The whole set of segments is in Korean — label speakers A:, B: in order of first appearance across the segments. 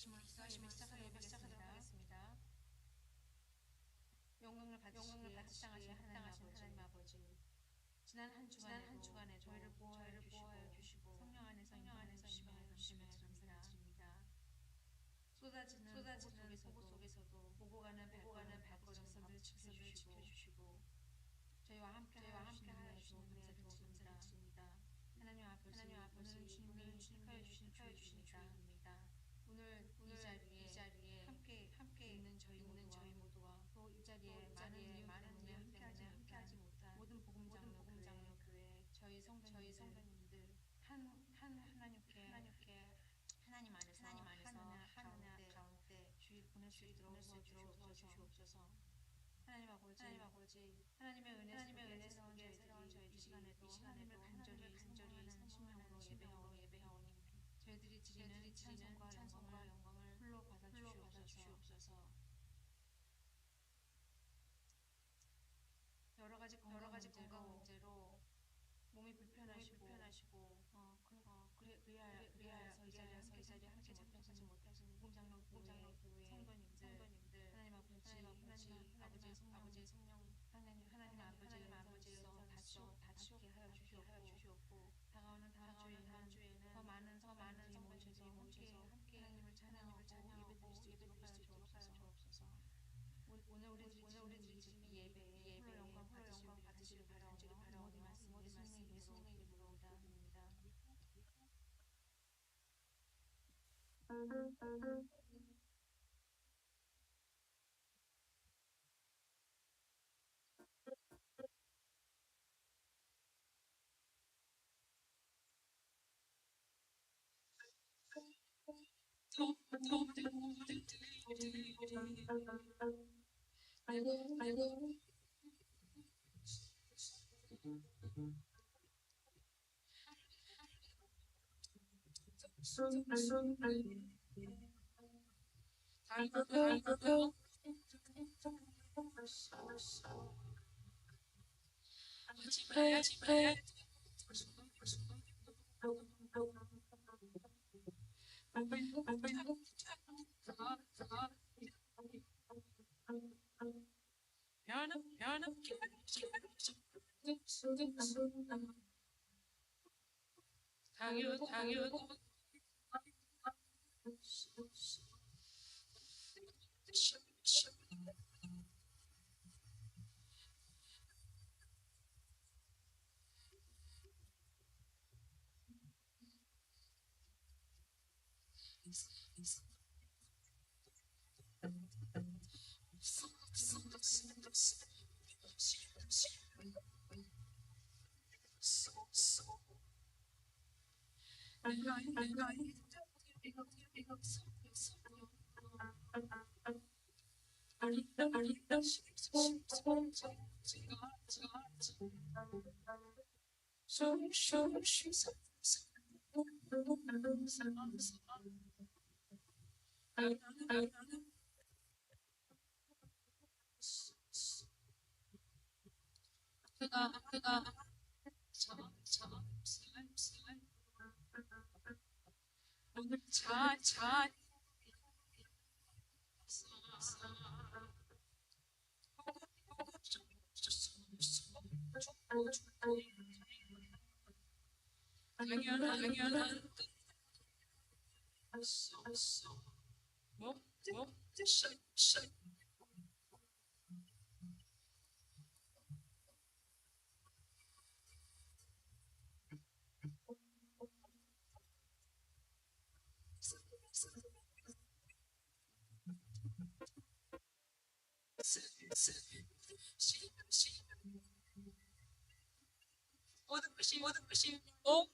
A: 기도하심으로써 예배 시작하도록 하겠습니다. 영광을 받으시기에 합당하신 하나님 아버지, 지난 한 주간에도 저희를 보호하여 주시고 성령 안에서 인도하여 주심에 감사드립니다. 쏟아지는 폭우 속에서도 오고 가는 발걸음을 늘 지켜주시고 저희와 함께 하여 주시는 은혜도 감사드립니다. 하나님 아버지, 오늘은 주님이 택하여 주신 주일입니다. 오늘 이 자리에 함께 있는 저희 모두와 또 이 자리에 많은 이유 때문에 함께하지 못한 모든 복음장로 교회 저희 성도님들 하나님께 하나님 안에서 가운데 주일 보낼 수 있도록 도와주시옵소서. 하나님 아버지, 하나님의 은혜 속에 새로운 저희들이 이 시간에도 하나님을 간절히 신심으로 예배하오니 저희들이 드리는 찬송과 영광을 홀로 받아 주시옵소서. 여러 가지 건강 문제로 몸이 불편하시고 그리하여서 이 자리에 함께 참석하지 못하신 복음장로 교회 성도님들 하나님 아버지의 성령 하나님 아버지로서 다치게 하여 주시옵고 다가오는 다음 주에는 더 많은 성도님들이 모이셔서 함께 하나님을 찬양하고 예배드릴 수 있도록 하여 주옵소서. 오늘 우리들이 드릴 이 예배에 홀로 영광 받으시길 바라오며 모든 말씀 예수님의 이름으로 기도드립니다.
B: 모든 것이 오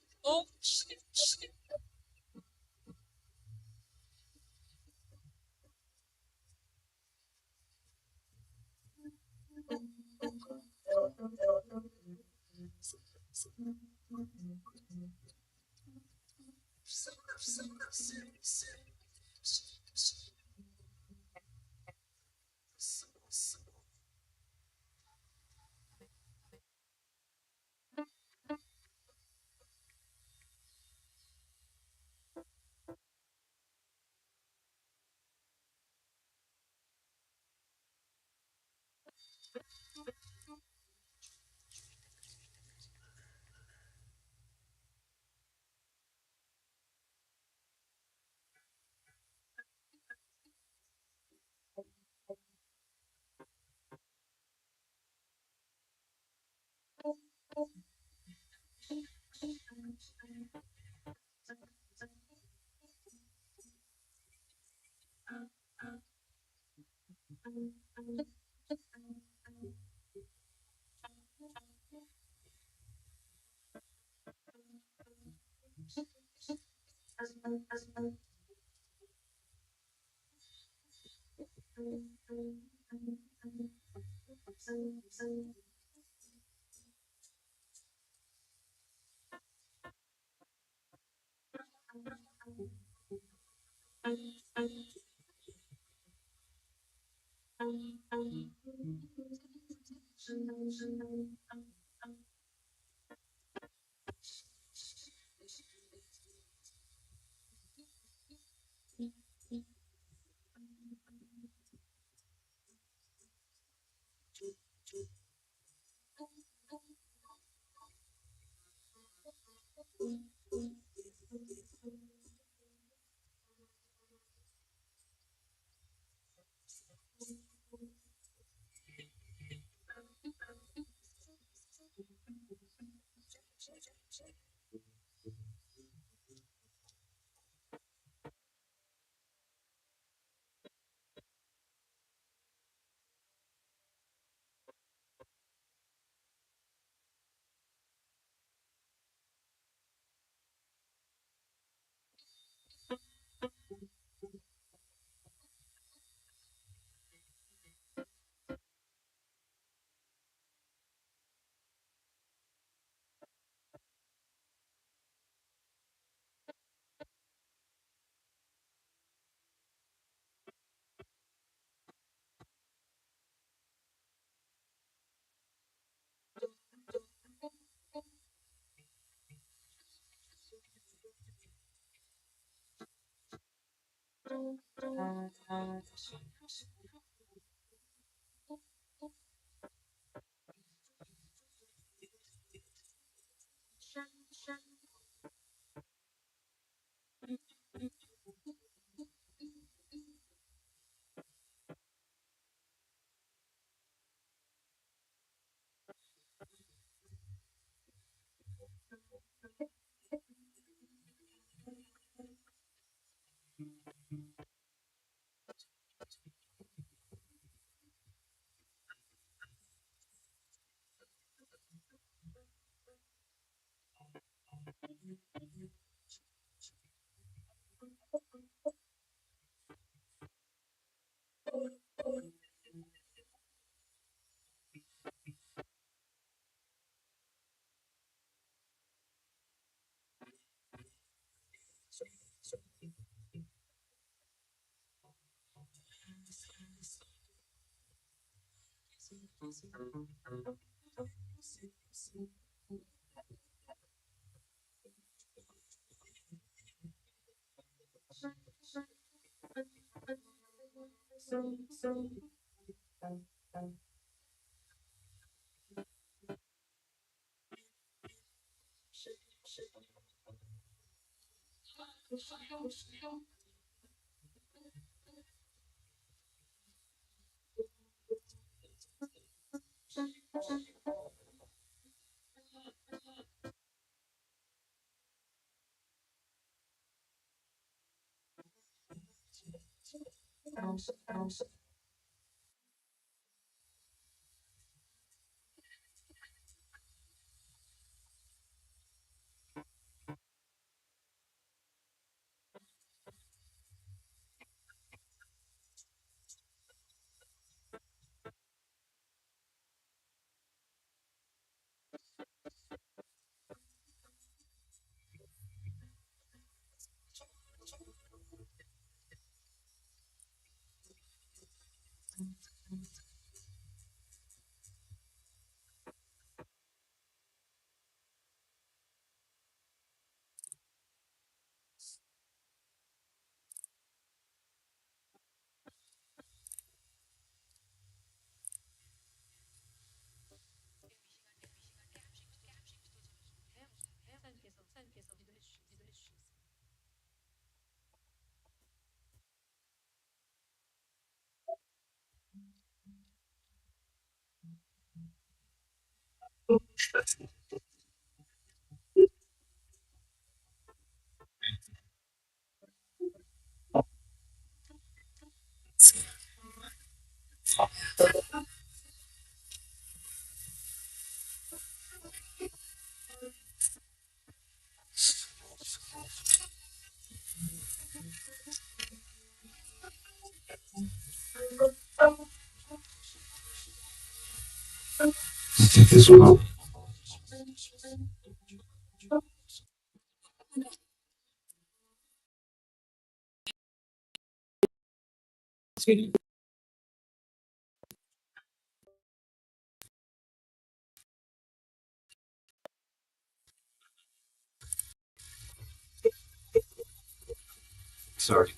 C: Tesoro.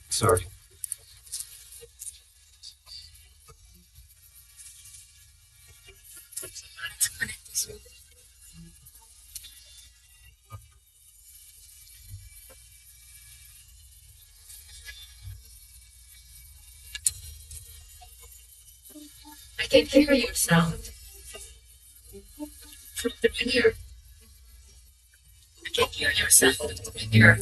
C: Sorry.
B: I can hear your sound from the here. I can hear your sound from the here.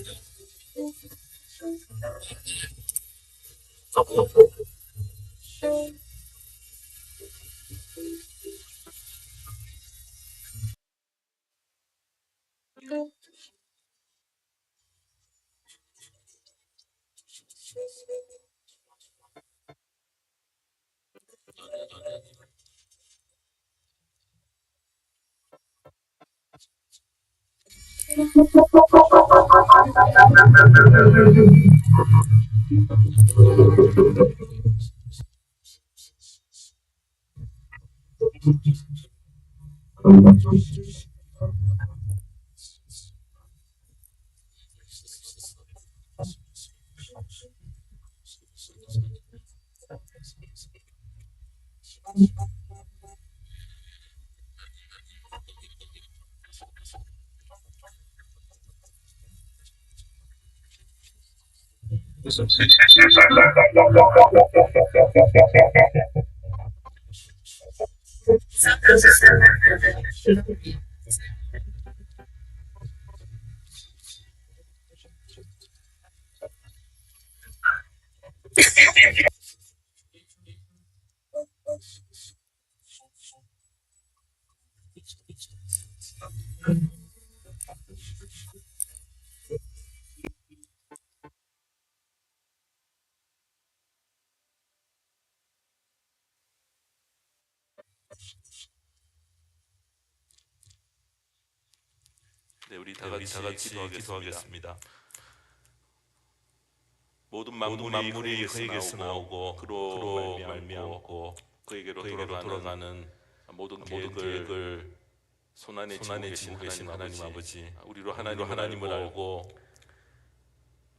D: 네, 우리 다 같이 기도하겠습니다. 모든 만물이 그에게서 나오고 그로 말미암고 그에게로 돌아가는 모든 계획을 손안에 쥐고 계신 하나님 아버지, 우리로 하나님을 알고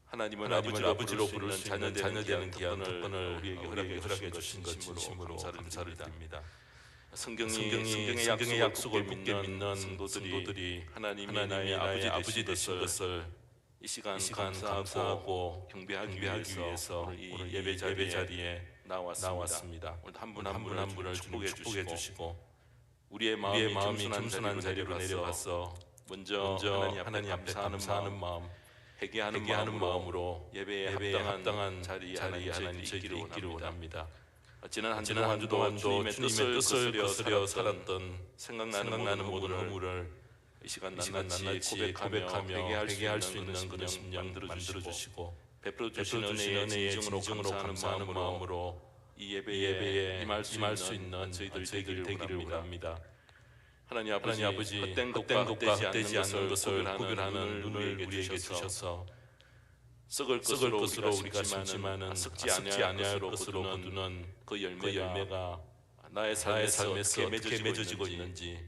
D: 하나님을 아버지로 부를 수 있는 자녀 되는 귀한 특권을 우리에게 허락해 주신 것 진심으로 감사를 드립니다. 성경의 약속을 굳게 믿는 성도들이 하나님의 나의 아버지 되신 것을 이 시간 감사하고 경배하기 위해서 오늘 이 예배 자리에 나왔습니다. 오늘 한 분 한 분을 축복해 주시고 우리의 마음이 겸손한 자리로 내려가서 먼저 하나님 앞에 감사하는 마음, 회개하는 마음으로 예배에 합당한 자리에 하나님 저희들이 있기를 원합니다. 지난 한 주 동안도 주님의 뜻을 거스려 살았던 생각나는 모든 허물을 이 시간 낱낱이 고백하며 회개할 수 있는 그런 심령 만들어 주시고 베풀어 주신 은혜의 진정으로 감사하는 마음으로 이 예배에 임할 수 있는 저희들 되기를 원합니다. 하나님 아버지 헛된 것과 헛되지 않는 것을 구별하는 눈을 우리에게 주셔서 썩을 것으로 우리가 심지만은 썩지 아니할 것으로 거두는 그 열매가 나의 삶에서 어떻게 맺어지고 있는지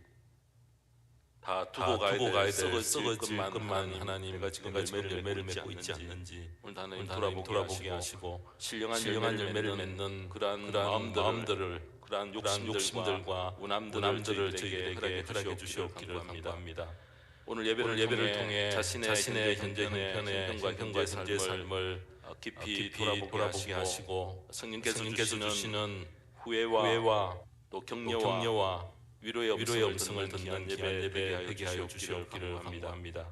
D: 다 두고 가야 될 썩어질 것만 하나님 내가 지금 열매를 맺고 있지 않는지 오늘 하나님 돌아보게 하시고 신령한 열매를 맺는 그러한 마음들을 그러한 욕심들과 원함들을 저희에게 허락해 주시옵기를 간구합니다. 오늘 예배를 통해 자신의 현재 형편과 현재 삶을 깊이 돌아보게 하시고 성령께서 주시는 후회와 또 격려와 위로의 음성을 듣는 예배 회개하여 주시옵기를 간구합니다.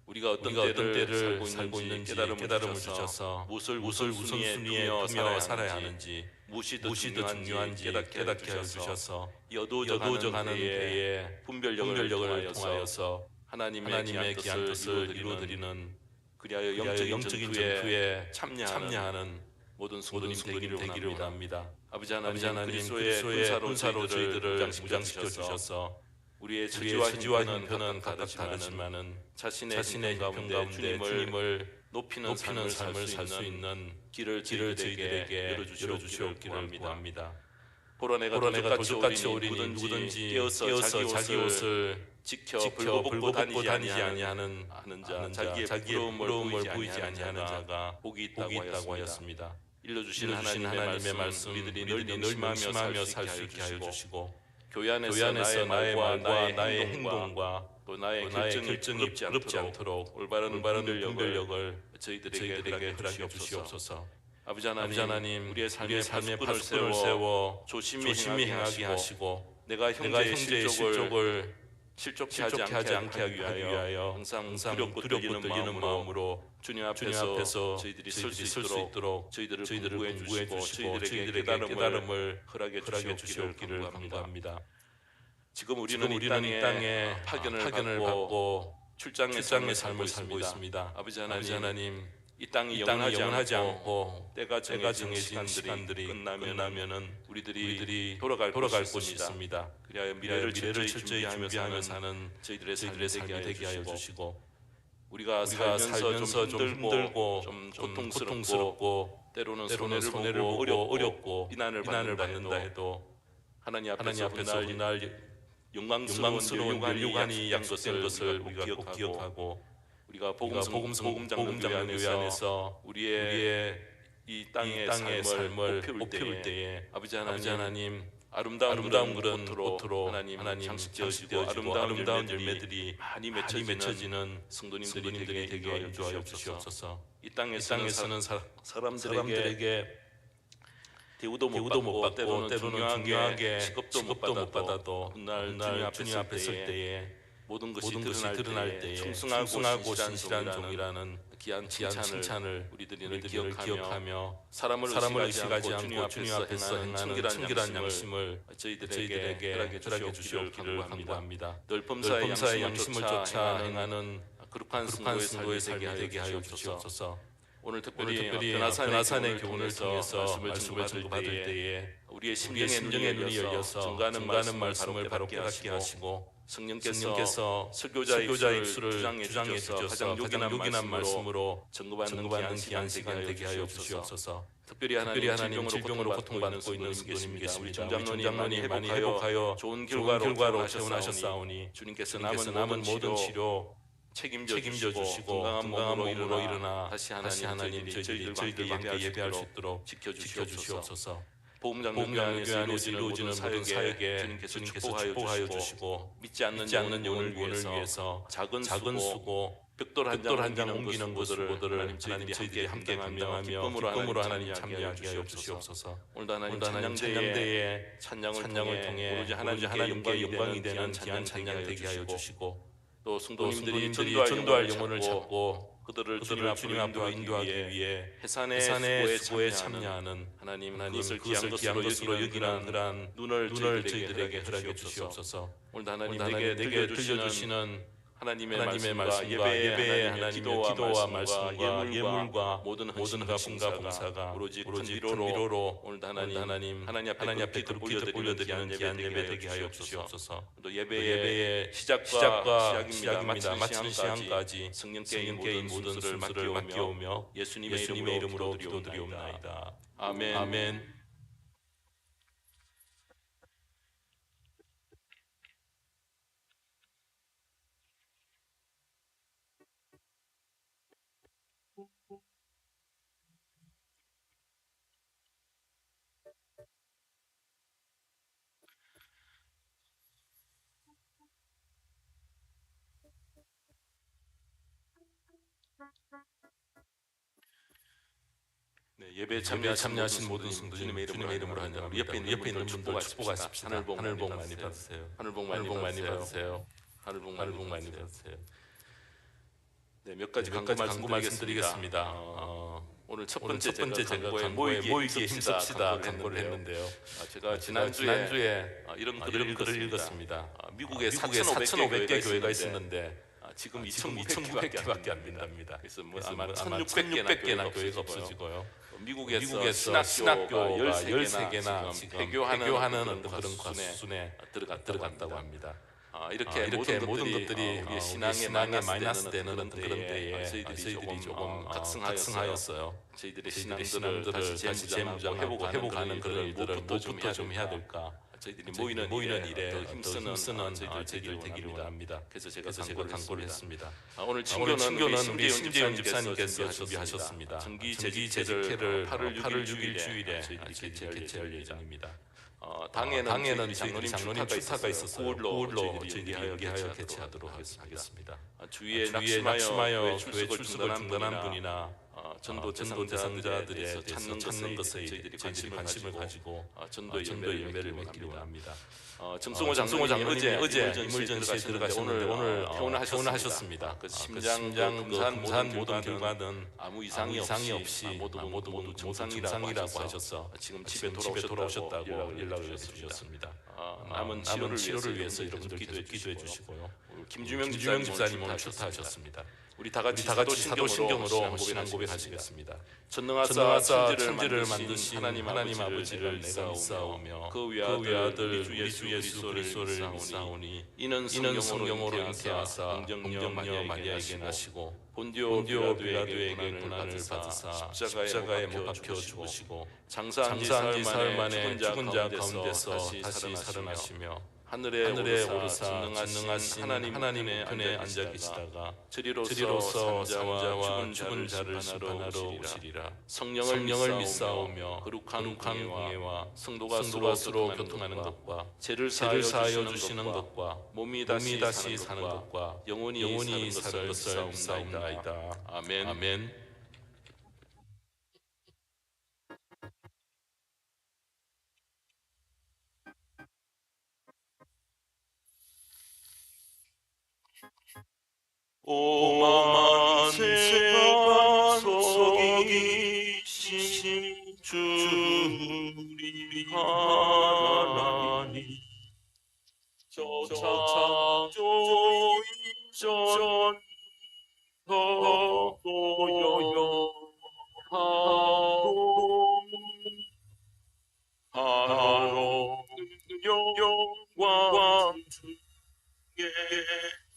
D: 우리가 어떤 때를 살고 있는지 깨달음을 주셔서 무엇을 우선순위에 두며 살아야 하는지 무엇이 더 중요한지 깨닫게 하여 주셔서 어두워져가는 때에 분별력을 통하여서 하나님의 귀한 뜻을 이루어드리는 그리하여 영적인 전투에 참여하는 모든 성도님 되기를 원합니다. 아버지 하나님 그리스도의 군사로 저희들을 무장시켜 주셔서 우리의 처지와 형편은 각각 다르지만은 자신의 형편 가운데 주님을 높이는 삶을 살 수 있는 길을 저희들에게 열어주시옵기를 구합니다. 보라 내가 도적같이 오리니 누구든지 깨어서 자기 옷을 지켜 벌거벗고 다니지 아니하는 자, 자기의 부러움을 보이지 아니하는 자가 복이 있다고 하였습니다. 일러주신 하나님의 말씀 우리들이 늘 명심하며 살 수 있게 하여 주시고 교회 안에서 나의 말과 나의 행동과 또 나의 결정이 부끄럽지 않도록 올바른 분별력을 저희들에게 허락해 주시옵소서. 아버지 하나님 우리의 삶의 파수꾼을 세워 조심히 행하게 하시고 내가 형제의 실족을 실족치 하지 않게 하기 위하여 항상 두렵고 떨리는 마음으로 주님 앞에서 저희들이 설 수 있도록 저희들을 공부해 주시고 저희들에게 깨달음을 허락해 주시옵기를 간구합니다. 지금 우리는 이 땅에 파견을 받고 출장의 삶을 살고 있습니다. 아버지 하나님 이 땅이 영원하지 않고 때가 정해진 시간들이 끝나면은 우리들이 돌아갈 곳이 있습니다. 그리하여 미래를 철저히 준비하며 사는 저희들의 삶이 되게 하여 주시고 우리가 살면서 좀 힘들고 좀 고통스럽고 때로는 손해를 보고 어렵고 비난을 받는다 해도 하나님 앞에서 훗날 영광스러운 멸류관이 약속된 것을 우리가 꼭 기억하고 우리가 복음 장로 교회 안에서 우리의 이 땅의 삶을 꽃피울 때에 아버지 하나님 아름다운 그런 꽃으로 하나님 장식되어지고 아름다운 열매들이 많이 맺혀지는 성도님들이 되게 인도하여 주시옵소서. 이 땅에서는 사람들에게 대우도 못 받고 때로는 중요하게 취급도 못 받아도 훗날 주님 앞에 설 때에 모든 것이 드러날 때에 충성하고 신실한 종이라는 귀한 칭찬을 우리들이 기억하며 사람을 의식하지 않고 주님 앞에서 행하는 청결한 양심을 저희들에게 허락해 주시옵기를 간구합니다. 늘 범사의 양심을 쫓아 행하는 거룩한 승도의 삶이 되게 하여 주시옵소서. 오늘 특별히 변화산의 교훈을 통해서 말씀을 받을 때에 우리의 심령의 눈이 열려서 증거하는 말씀을 바로 깨닫게 하시고 성령께서 설교자 입술을 주장해 주셔서 가장 요긴한 말씀으로 증거받는 귀한 시간 되게 하여 주시옵소서. 특별히 하나님 질병으로 고통받고 있는 성도님 계십니다. 우리 정장로님 많이 회복하여 좋은 결과로 퇴원하셨사오니 주님께서 남은 모든 치료 책임져 주시고 건강한 몸으로 일어나 다시 하나님 저희들과 함께 예배할 수 있도록 지켜주시옵소서. 보험장로 교회 안에서 이루어지는 모든 사역에 주님께서 축복하여 주시고 믿지 않는 영혼을 위해서 작은 수고 벽돌 한 장 옮기는 것을 저희들이 함께 감당하며 기쁨으로 하나님 참여하게 하여 주시옵소서. 오늘도 하나님 찬양대의 찬양을 통해 오로지 하나님께 영광이 되는 귀한 찬양 되게 하여 주시고 또 성도님들이 전도할 영혼을 찾고 그들을 주님 앞으로 인도하기 위해 해산의 수고에 참여하는 하나님 그것을 귀한 것으로 여기는 그러한 눈을 저희들에게 허락해 주시옵소서. 오늘도 하나님 내게 들려주시는 하나님의 말씀과 예배의 하나님의 기도와 말씀과 예물과 모든 헌신과 봉사가 오로지 큰 위로로 오늘도 하나님 앞에 보여드리는 귀한 예배 되게 하여 주시옵소서. 또 예배의 시작과 시작입니다. 마치는 시간까지 성령께 모든 순서를 맡겨오며 예수님의 이름으로 기도드리옵나이다. 아멘. 예배에 참여하신 모든 성도님의 이름으로 환영합니다. 옆에 있는 분들 축복하십시다. 하늘 복 많이 받으세요. 하늘 복 많이 받으세요. 하늘 복 많이 받으세요. 네, 몇 가지 광고 말씀드리겠습니다. 오늘 첫 번째 제가 광고에 모이기에 힘씁시다 광고를 했는데요. 제가 지난주에 이런 글을 읽었습니다. 미국에 4,500개 교회가 있었는데 지금 2,900개밖에 안 된답니다. 그래서 아마 1,600개나 교회가 없어지고요. 미국에서 신학교가 13개나 지금 폐교하는 그런 과수순에 들어갔다고 합니다. 이렇게 모든 것들이 우리의 신앙에 마이너스 되는 그런 때에 저희들이 조금 각성하였어요. 저희들의 신앙들을 다시 재무장하는 그런 일들을 뭐부터 좀 해야 될까? 저희들이 모이는 일에 더 힘쓰는 저희들 되기를 원합니다. 그래서 제가 강구를 했습니다. 오늘 친교는 우리 심재윤 집사님께서 준비하셨습니다. 정기 재직회를 8월 6일 주일에 개최할 예정입니다. 당에는 저희 장로님 출타가 있었어요. 9월로 저희들이 여기하여 개최하도록 하겠습니다. 주위에 낙심하여 교회 출석을 중단한 분이나 전도 대상자들에 대해서 찾는 것에 저희들이 관심을 가지고 전도의 열매를 맺기를 원합니다. 정승호 장로님 어제 이물전시에 들어가셨는데 오늘 퇴원하셨습니다. 그래서 심장 검사한 모든 결과는 아무 이상이 없이 모두 정상이라고 하셔서 지금 집에 돌아오셨다고 연락을 주셨습니다. 남은 치료를 위해서 여러분들 기도해 주시고요. 김주명 집사님 오늘 출타하셨습니다. 우리 다 같이 사도신경으로 신앙 고백하시겠습니다. 전능하사 천지를 만드신 하나님 아버지를 내가 믿사오며 그 위아들 우리 주 예수 그리스도를 믿사오니 이는 성령으로 잉태하사 공정녀 마리아에게 나시고 본디오 빌라도에게 고난을 받으사 십자가에 못 박혀 죽으시고 장사한 지 사흘 만에 죽은 자 가운데서 다시 살아나시며 하늘에 오르사 전능하신 하나님 편에 앉아 계시다가 저리로서 산자와 죽은 자를 심판하러 오시리라. 성령을 믿사오며 거룩한 공예와 성도가 서로 교통하는 것과 죄를 사하여 주시는 것과 몸이 다시 사는 것과 영원히 사는 것을 믿사옵나이다. 아멘. 오만 세상 속이신 주리 하나님 저 창조 이전부터 영원하로 영광 주께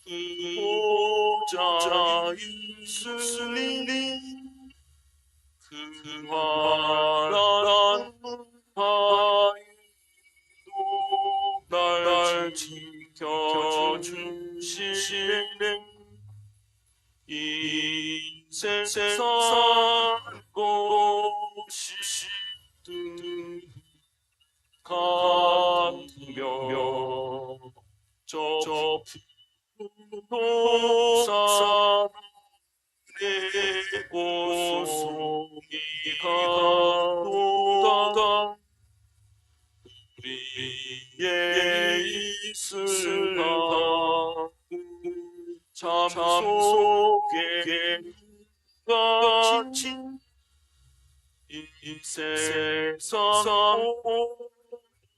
D: 보좌 있으니 그 환란 하인도 날 지켜주시네. 이 세상 것이든 같으며 저 도사 내 고송이가 도다가 우리의 있을 하고 잠 속에 갇힌 이 세상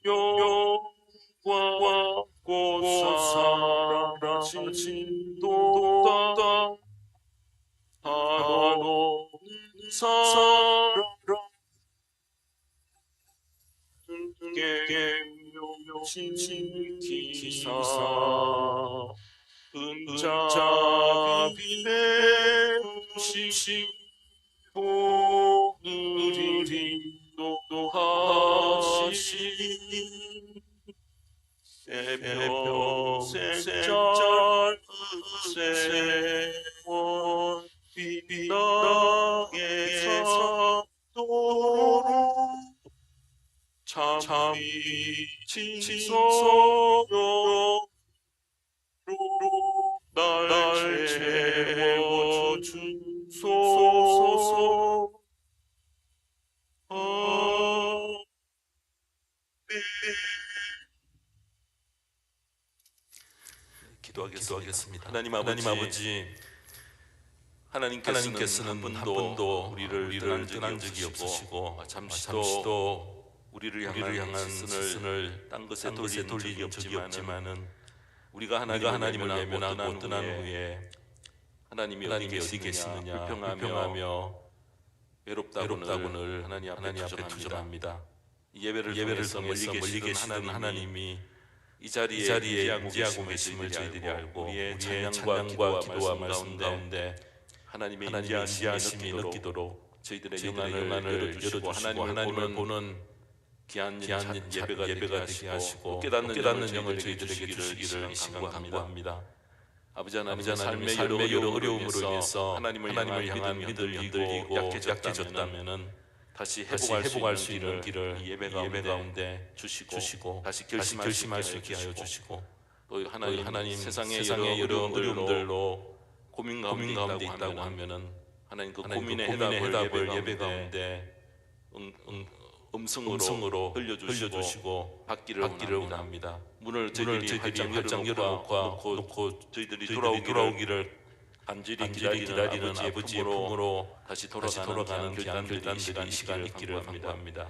D: 영광과 꽃 사랑하지도다 하노 사랑 지키사 은자비 배우시고 의리도 하시니 새벽 짤 세월 빛나게 사도록 참이 지소로 날 채워주소서. 기도하겠습니다. 하나님 아버지, 하나님께서는 한 번도 우리를 떠난 적이 없으시고 잠시도 우리를 향한 시선을 딴 것에 돌린 적이 없지만은 우리가 하나님을 외면하고 떠난 후에 하나님이 어디 계시느냐 불평하며 외롭다고는 하나님 앞에 투정합니다. 이 예배를 통해서 멀리 계시던 하나님이 이 자리에 임재하고 계심을 저희들이 알고 우리의 찬양과 기도와 말씀 가운데 하나님의 임재하심이 느끼도록 저희들의 영안을 열어주시고 하나님을 보는 귀한 예배가 되게 하시고 깨닫는 영을 저희들에게 주시기를 이 시간 간구합니다. 아버지 하나님, 삶의 여러 어려움으로 인해서 하나님을 향한 믿음이 흔들리고 약해졌다면 다시 회복할 수 있는 길을 이 예배 가운데 주시고 다시 결심할 수 있게 하여 주시고 또 하나님 세상의 여러 어려움들로 고민 가운데 있다고 하면은 하나님 그 고민의 해답을 예배 가운데 음성으로 흘려주시고 받기를 원합니다. 문을 저희들이 활짝 열어놓고 저희들이 돌아오기를 간절히 기다리는 아버지의 품으로 다시 돌아가는 결단들이 이 시간 있기를 간구합니다.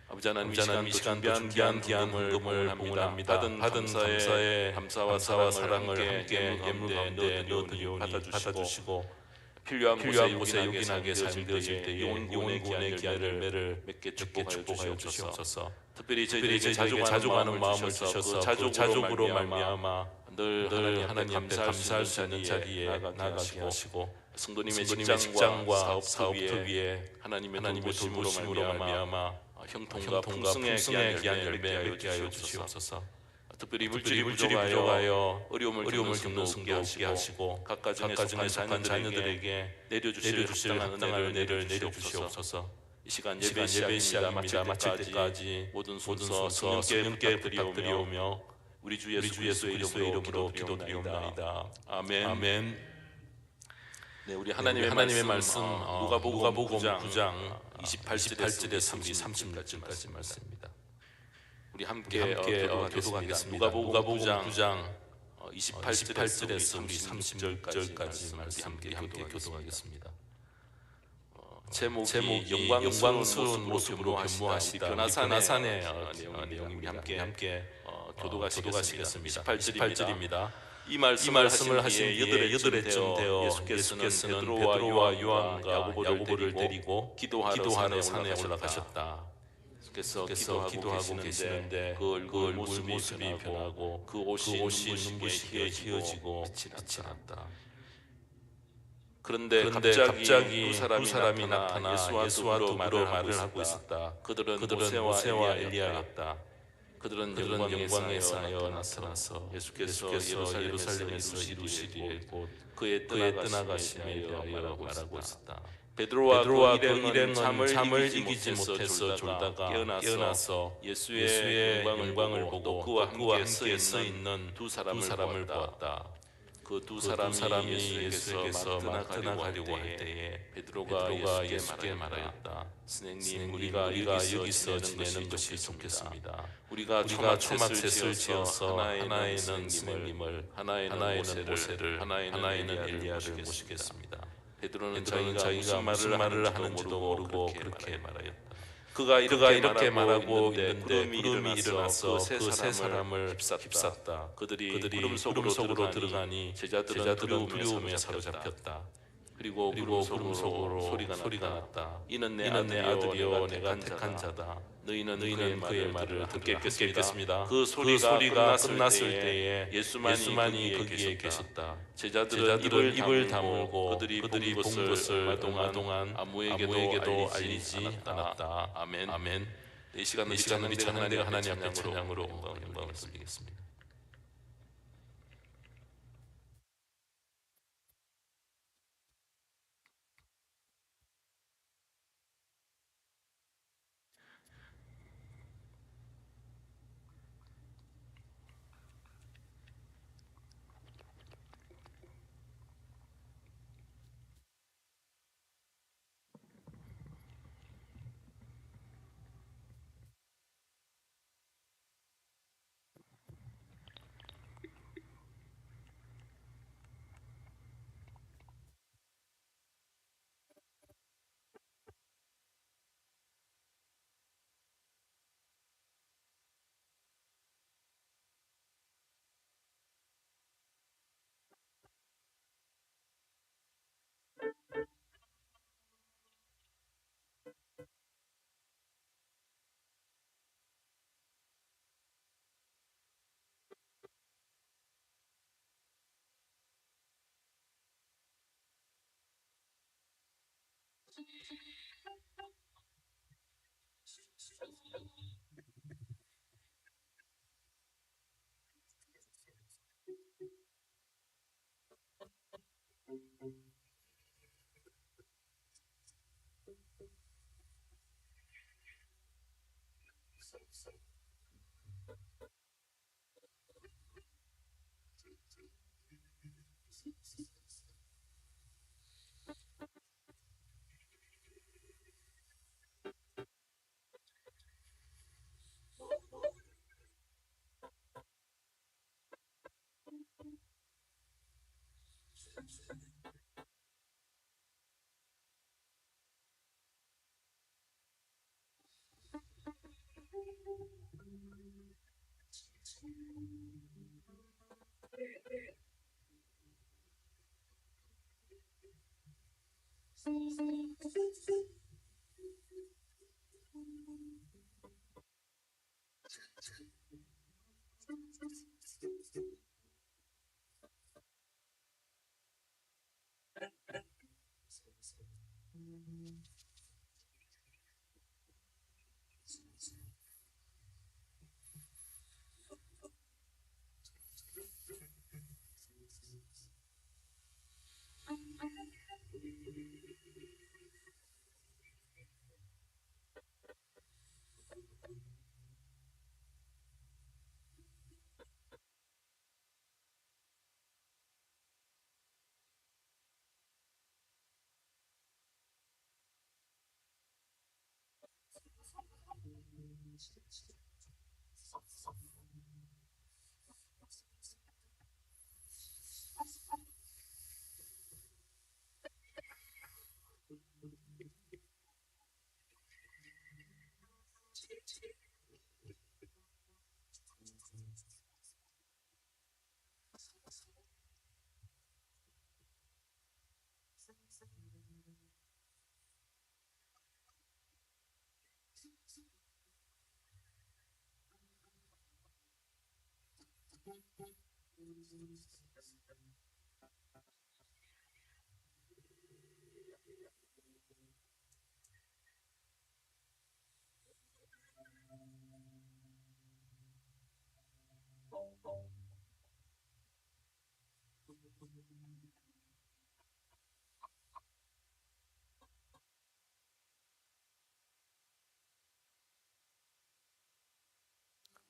D: 아버지 하나님, 이 시간도 준비한 기함을 봉헌합니다. 받은 감사와 사랑을 함께 예물가운데 넣어드리오니 받아주시고 필요한 곳에 요긴하게 삶이 되어질 때에 영혼의 기한을 맺게 축복하여 주시옵소서. 특별히 저희들에게 자족하는 마음을 주셔서 그 자족으로 말미암아 늘 하나님 앞에 감사할 수 있는 자리에 나가게 하시고 성도님의 직장과 사업터 위에 하나님의 도심으로 말미암아 형통과 풍성의 귀한 열매 맺게 하여 주시옵소서. 특별히 물질이 부족하여 어려움을 겪는 성도에게 하시고 각 가정에 속한 자녀들에게 내려주실 합당한 은혜를 내려주시옵소서. 이 시간 예배 시작입니다. 마칠 때까지 모든 순서 성령께 부탁드리오며 우리 주 예수의 이름으로 기도드리옵나이다. 아멘. 네, 우리 하나님의 말씀 누가복음 9장 28절에서 30절까지 말씀입니다. 우리 함께 교도하겠습니다. 누가복음 9장 28절에서 우리 30절까지 말씀 함께 교도하겠습니다. 제목이 영광스러운 모습으로 근무하시다. 변화산의 내용입니다. 함께 교도하시겠습니다. 28절입니다. 이 말씀을 하신 뒤에 8해쯤 되어 예수께서는 베드로와 요한과 야고보를 데리고 기도하러 산에 올라가셨다. 그래서 기도하고 계시는데 그 얼굴 모습이 변하고 그 옷이 눈부시게 휘어지고 빛이 났다. 그런데 갑자기 두 사람이 나타나 예수와 더불어 말을 하고 있었다. 그들은 모세와 엘리야였다. 그들은 영광에 쌓여 나타나서 예수께서 예루살렘에서 이루시되 곧 그의 떠나가심에 대하여 말하고 있었다. 베드로와 그 일행은 잠을 이기지 못해서 졸다가 깨어나서 예수의 영광을 보고 그와 함께 서 있는 두 사람을 보았다. 그 두 사람이 예수에게서 막 떠나가려고 할 때에 베드로가 예수께 말하였다. 선생님, 우리가 여기서 지내는 것이 좋겠습니다. 우리가 초막셋을 지어서 하나에는 선생님을, 하나에는 모세를, 하나에는 엘리야를 모시겠습니다. 베드로는 자기가 무슨 말을 하는지도 모르고 그렇게 말하였다. 그가 이렇게 말하고 있는데 구름이 일어나서 그 세 사람을 휩쌌다. 그들이 구름 속으로 들어가니 제자들은 두려움에 사로잡혔다. 그리고 구름 속으로 소리가 났다. 이는 내 아들이여 내가 택한 자다. 너희는 그의 말을 함께 읽겠습니다. 그 소리가 끝났을 때에 예수만이 거기에 계셨다. 제자들은 입을 다물고 그들이 본 것을 얼마 동안 아무에게도 알리지 않았다. 아멘. 이 시간은 우리 찬양대가 하나님 앞에 찬양으로 영광을 드리겠습니다.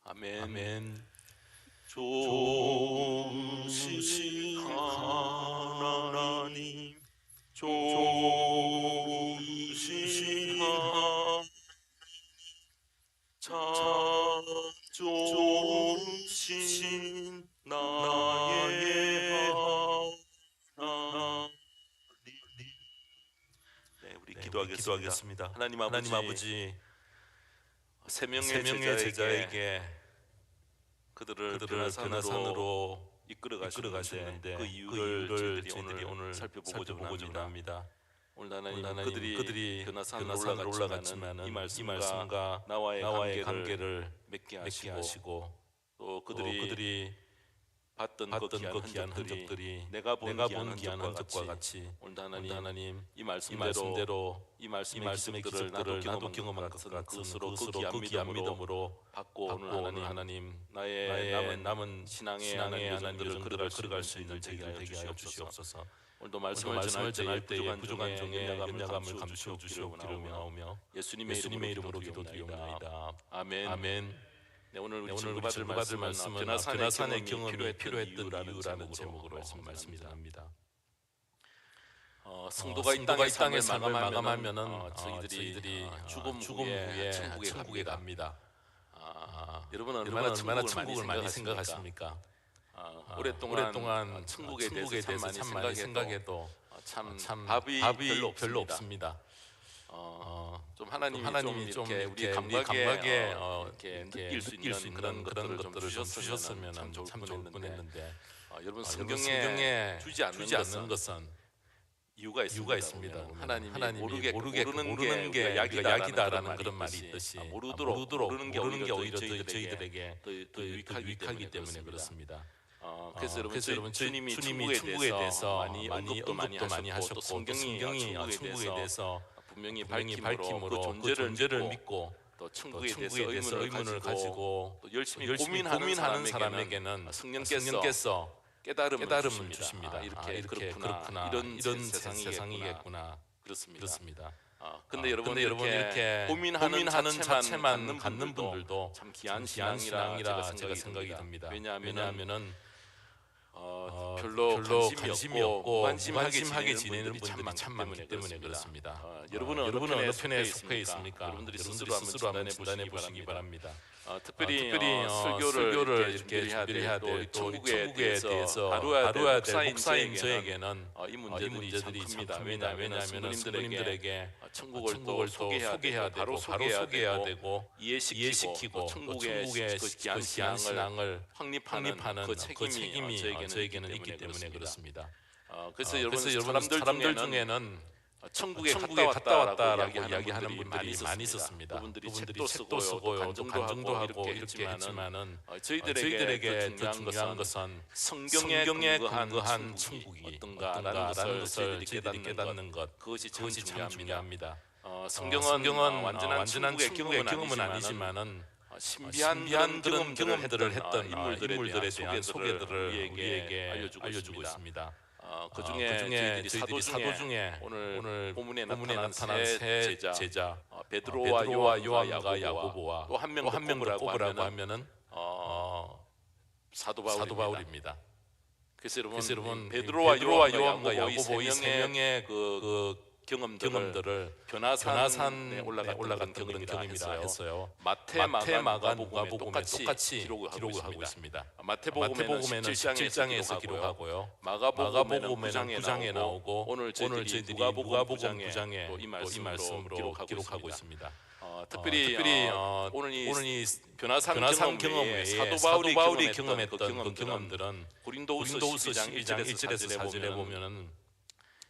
D: 아멘. 아멘. 좋으신 하나님, 좋으신 하나님, 참 좋으신 나의 하나님. 네, 우리 기도하겠습니다. 하나님 아버지, 세 명의 제자에게 그들을 변화산으로 이끌어 가시는데 그 이유를 저희들이 오늘 살펴보고자 합니다. 오늘 하나님 그들이 변화산으로 올라갔지만 이 말씀과 나와의 관계를 맺게 하시고 또 그들이 봤던 그 귀한 흔적들이 내가 본 귀한 흔적과 같이 오늘 하나님 이 말씀대로 이 말씀의 기적들을 나도 경험한 것 같은 그 귀한 믿음으로 받고 오늘 하나님 나의 남은 신앙의 하나님들을 걸어갈 수 있는 제가 되게 하여 주시옵소서. 오늘도 말씀을 전할 때에 부족한 종의 연약함을 감추어 주시옵기로 예수님의 이름으로 기도드리옵나이다. 아멘. 네, 오늘 우리 증거받을 말씀은 변화산의 경험이 필요했던 이유라는 제목으로 말씀 전합니다. 성도가 이 땅의 삶을 마감하면은 저희들이 죽음 후에 천국에 갑니다. 여러분은 얼마나 천국을 많이 생각하십니까? 오랫동안 천국에 대해서 참 많이 생각해도 참 답이 별로 없습니다. 좀 하나님이 좀 우리 감각에 이렇게 느낄 수 있는 그런 것들을 좀 주셨으면 참 좋을 뻔했는데 여러분 성경에 주지 않는 것은 이유가 있습니다. 하나님이 모르는 게 약이다라는 그런 말이 있듯이 모르는 게 오히려 저희들에게 더 유익하기 때문에 그렇습니다. 그래서 여러분 주님이 천국에 대해서 많이 언급도 많이 하셨고 또 성경이 천국에 대해서 분명히 밝힘으로 그 존재를 믿고 또 천국에 대해서 의문을 가지고 또 열심히 고민하는 사람에게는 성령께서 깨달음을 주십니다. 이렇게 그렇구나 이런 세상이겠구나 그렇습니다. 근데 여러분 이렇게 고민하는 자체만 갖는 분들도 참 귀한 신앙이라 제가 생각이 듭니다. 왜냐하면은 별로 관심이 없고 무관심하게 지내는 분들이 참 많기 때문에 그렇습니다. 여러분은 어느 편에 속해 있습니까? 여러분들이 스스로 한번 진단해 보시기 바랍니다. 특별히 설교를 이렇게 준비를 해야 될 천국에 대해서 다루어야 될 목사인 저에게는 이 문제들이 참 큽니다. 왜냐하면 성도님들에게 천국을 소개해야 되고 바로 소개해야 되고 이해시키고 천국의 그 귀한 신앙을 확립하는 그 책임이 저에게는 있기 때문에 그렇습니다. 그래서 여러분 사람들 중에는 천국에 갔다 왔다라고 이야기하는 분들이 많이 있었습니다. 그분들이 책도 쓰고요, 간증도 하고 이렇게 했지만은 저희들에게 더 중요한 것은 성경에 근거한 천국이 어떤가라는 것을 저희들이 깨닫는 것, 그것이 참 중요합니다. 성경은 완전한 천국의 경험은 아니지만은 신비한 그런 경험들을 했던 인물들에 대한 소개들을 우리에게 알려주고 있습니다. 그중에 저희들이 사도 중에 오늘 본문에 나타난 세 제자 베드로와 요한과 야고보와 또 한 명 더 꼽으라고 하면은 사도 바울입니다. 그래서 여러분 베드로와 요한과 야고보 이 세 명의 그 경험들을 변화산에 올라갔던 그런 경험이라 했어요. 마태, 마가, 누가복음에 똑같이 기록을 하고 있습니다. 마태복음에는 17장에서 기록하고요. 마가복음에는 9장에 나오고 오늘 저희들이 누가복음 9장에 또 이 말씀으로 기록하고 있습니다. 특별히 오늘 이 변화산 경험 외에 사도 바울이 경험했던 그 경험들은 고린도후서 12장 1절에서 4절에 보면은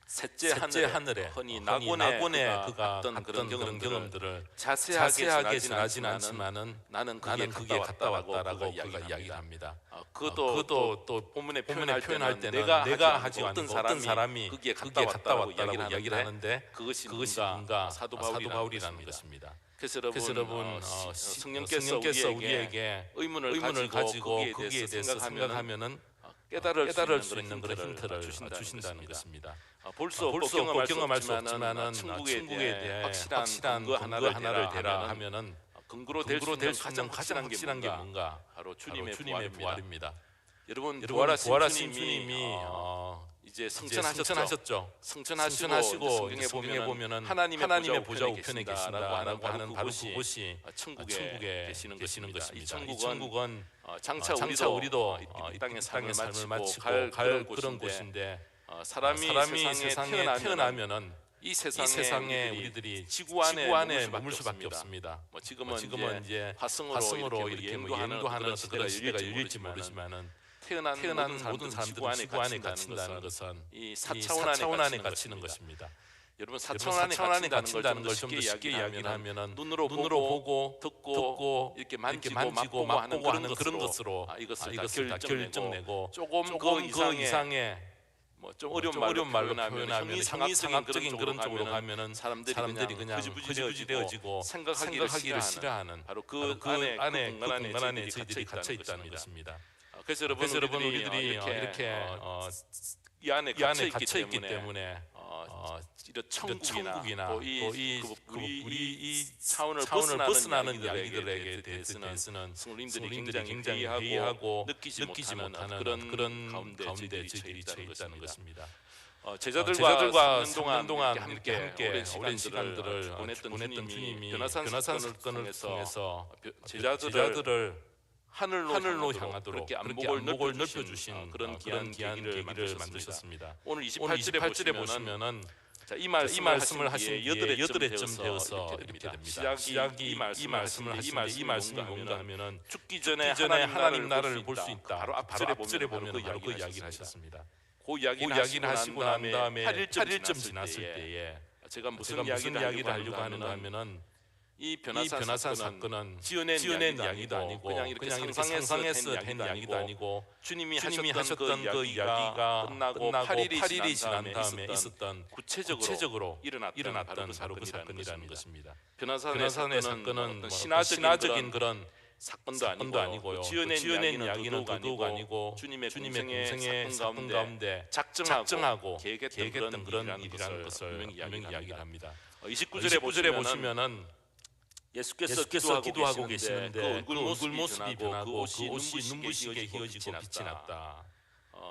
D: 셋째 하늘에 흔히 낙원에 그가 갔던 그런 경험들을 자세하게 전하진 않지만은 나는 그게 갔다 왔다라고 그가 이야기를 합니다. 그것도 또 본문에 표현할 때는 내가 하지 않은 어떤 사람이 그게 갔다 왔다라고 이야기를 하는데 그것이 뭔가 사도 바울이라는 것입니다. 그래서 여러분 성령께서 우리에게 의문을 가지고 거기에 대해서 생각하면은 깨달을 수 있는 그런 힌트를 주신다는 것입니다. 볼 수 없고 경험할 수 없지만은 천국에 대해 확실한 근거 하나를 대라 하면은 근거로 될 수 있는 가장 확실한 게 뭔가 바로 주님의 부활입니다. 여러분 부활하신 주님이 이제 승천하셨죠. 승천하시고 성경에 보면은 하나님의 보좌 우편에 계신다라고 하는 바로 그곳이 천국에 계시는 것입니다. 이 천국은 장차 우리도 이 땅의 삶을 마치고 갈 그런 곳인데 사람이 세상에 태어나면은 이 세상에 우리들이 지구 안에 머물 수밖에 없습니다. 지금은 이제 화성으로 이렇게 여행하는 그런 시대가 열릴지 모르지만은 태어난 모든 사람들은 지구 안에 갇힌다는 것은 이 4차원 안에 갇히는 것입니다. 여러분 4차원 안에 갇힌다는 걸 좀 더 쉽게 이야기를 하면은 눈으로 보고 듣고 이렇게 만지고 맛보고 하는 그런 것으로 이것을 다 결정내고 조금 그 이상의 좀 어려운 말로 표현하면 형이상학적인 그런 쪽으로 가면은 사람들이 그냥 흐지부지 되어지고 생각하기를 싫어하는 바로 그 공간 안에 저희들이 갇혀 있다는 것입니다. 그래서 여러분 우리들이 이렇게 이 안에 갇혀 있기 때문에 이런 천국이나 또 이 차원을 벗어나는 이야기들에게 대해서는 성도님들이 굉장히 회의하고 느끼지 못하는 그런 가운데 저희들이 처해 있다는 것입니다. 제자들과 3년 동안 이렇게 오랜 시간들을 보냈던 주님이 변화산 사건을 통해서 제자들을 하늘로 향하도록 그렇게 안목을 넓혀주신 그런 귀한 계기를 만드셨습니다. 오늘 28절에 보시면은 이 말씀을 하신 뒤에 8회쯤 되어서 이렇게 됩니다. 시작이 이 말씀을 하시는데 이 말씀이 뭔가 하면은 죽기 전에 하나님 나라를 볼 수 있다. 바로 앞절에 보면 바로 그 이야기를 하셨습니다. 그 이야기를 하시고 난 다음에 8일쯤 지났을 때에 제가 무슨 이야기를 하려고 하는가 하면은 이 변화산 사건은 지어낸 이야기도 아니고 그냥 이렇게 상상해서 된 이야기도 아니고 주님이 하셨던 그 이야기가 끝나고 8일이 지난 다음에 있었던 구체적으로 일어났던 바로 그 사건이라는 것입니다. 변화산의 사건은 뭐 신화적인 그런 사건도 아니고요. 지어낸 이야기는 더더욱 아니고 주님의 공생의 사건 가운데 작정하고 계획했던 그런 일이라는 것을 분명히 이야기를 합니다. 29절에 보시면은 예수께서 기도하고 계시는데 그 얼굴 모습이 변하고 그 옷이 눈부시게 휘어지고 빛이 났다.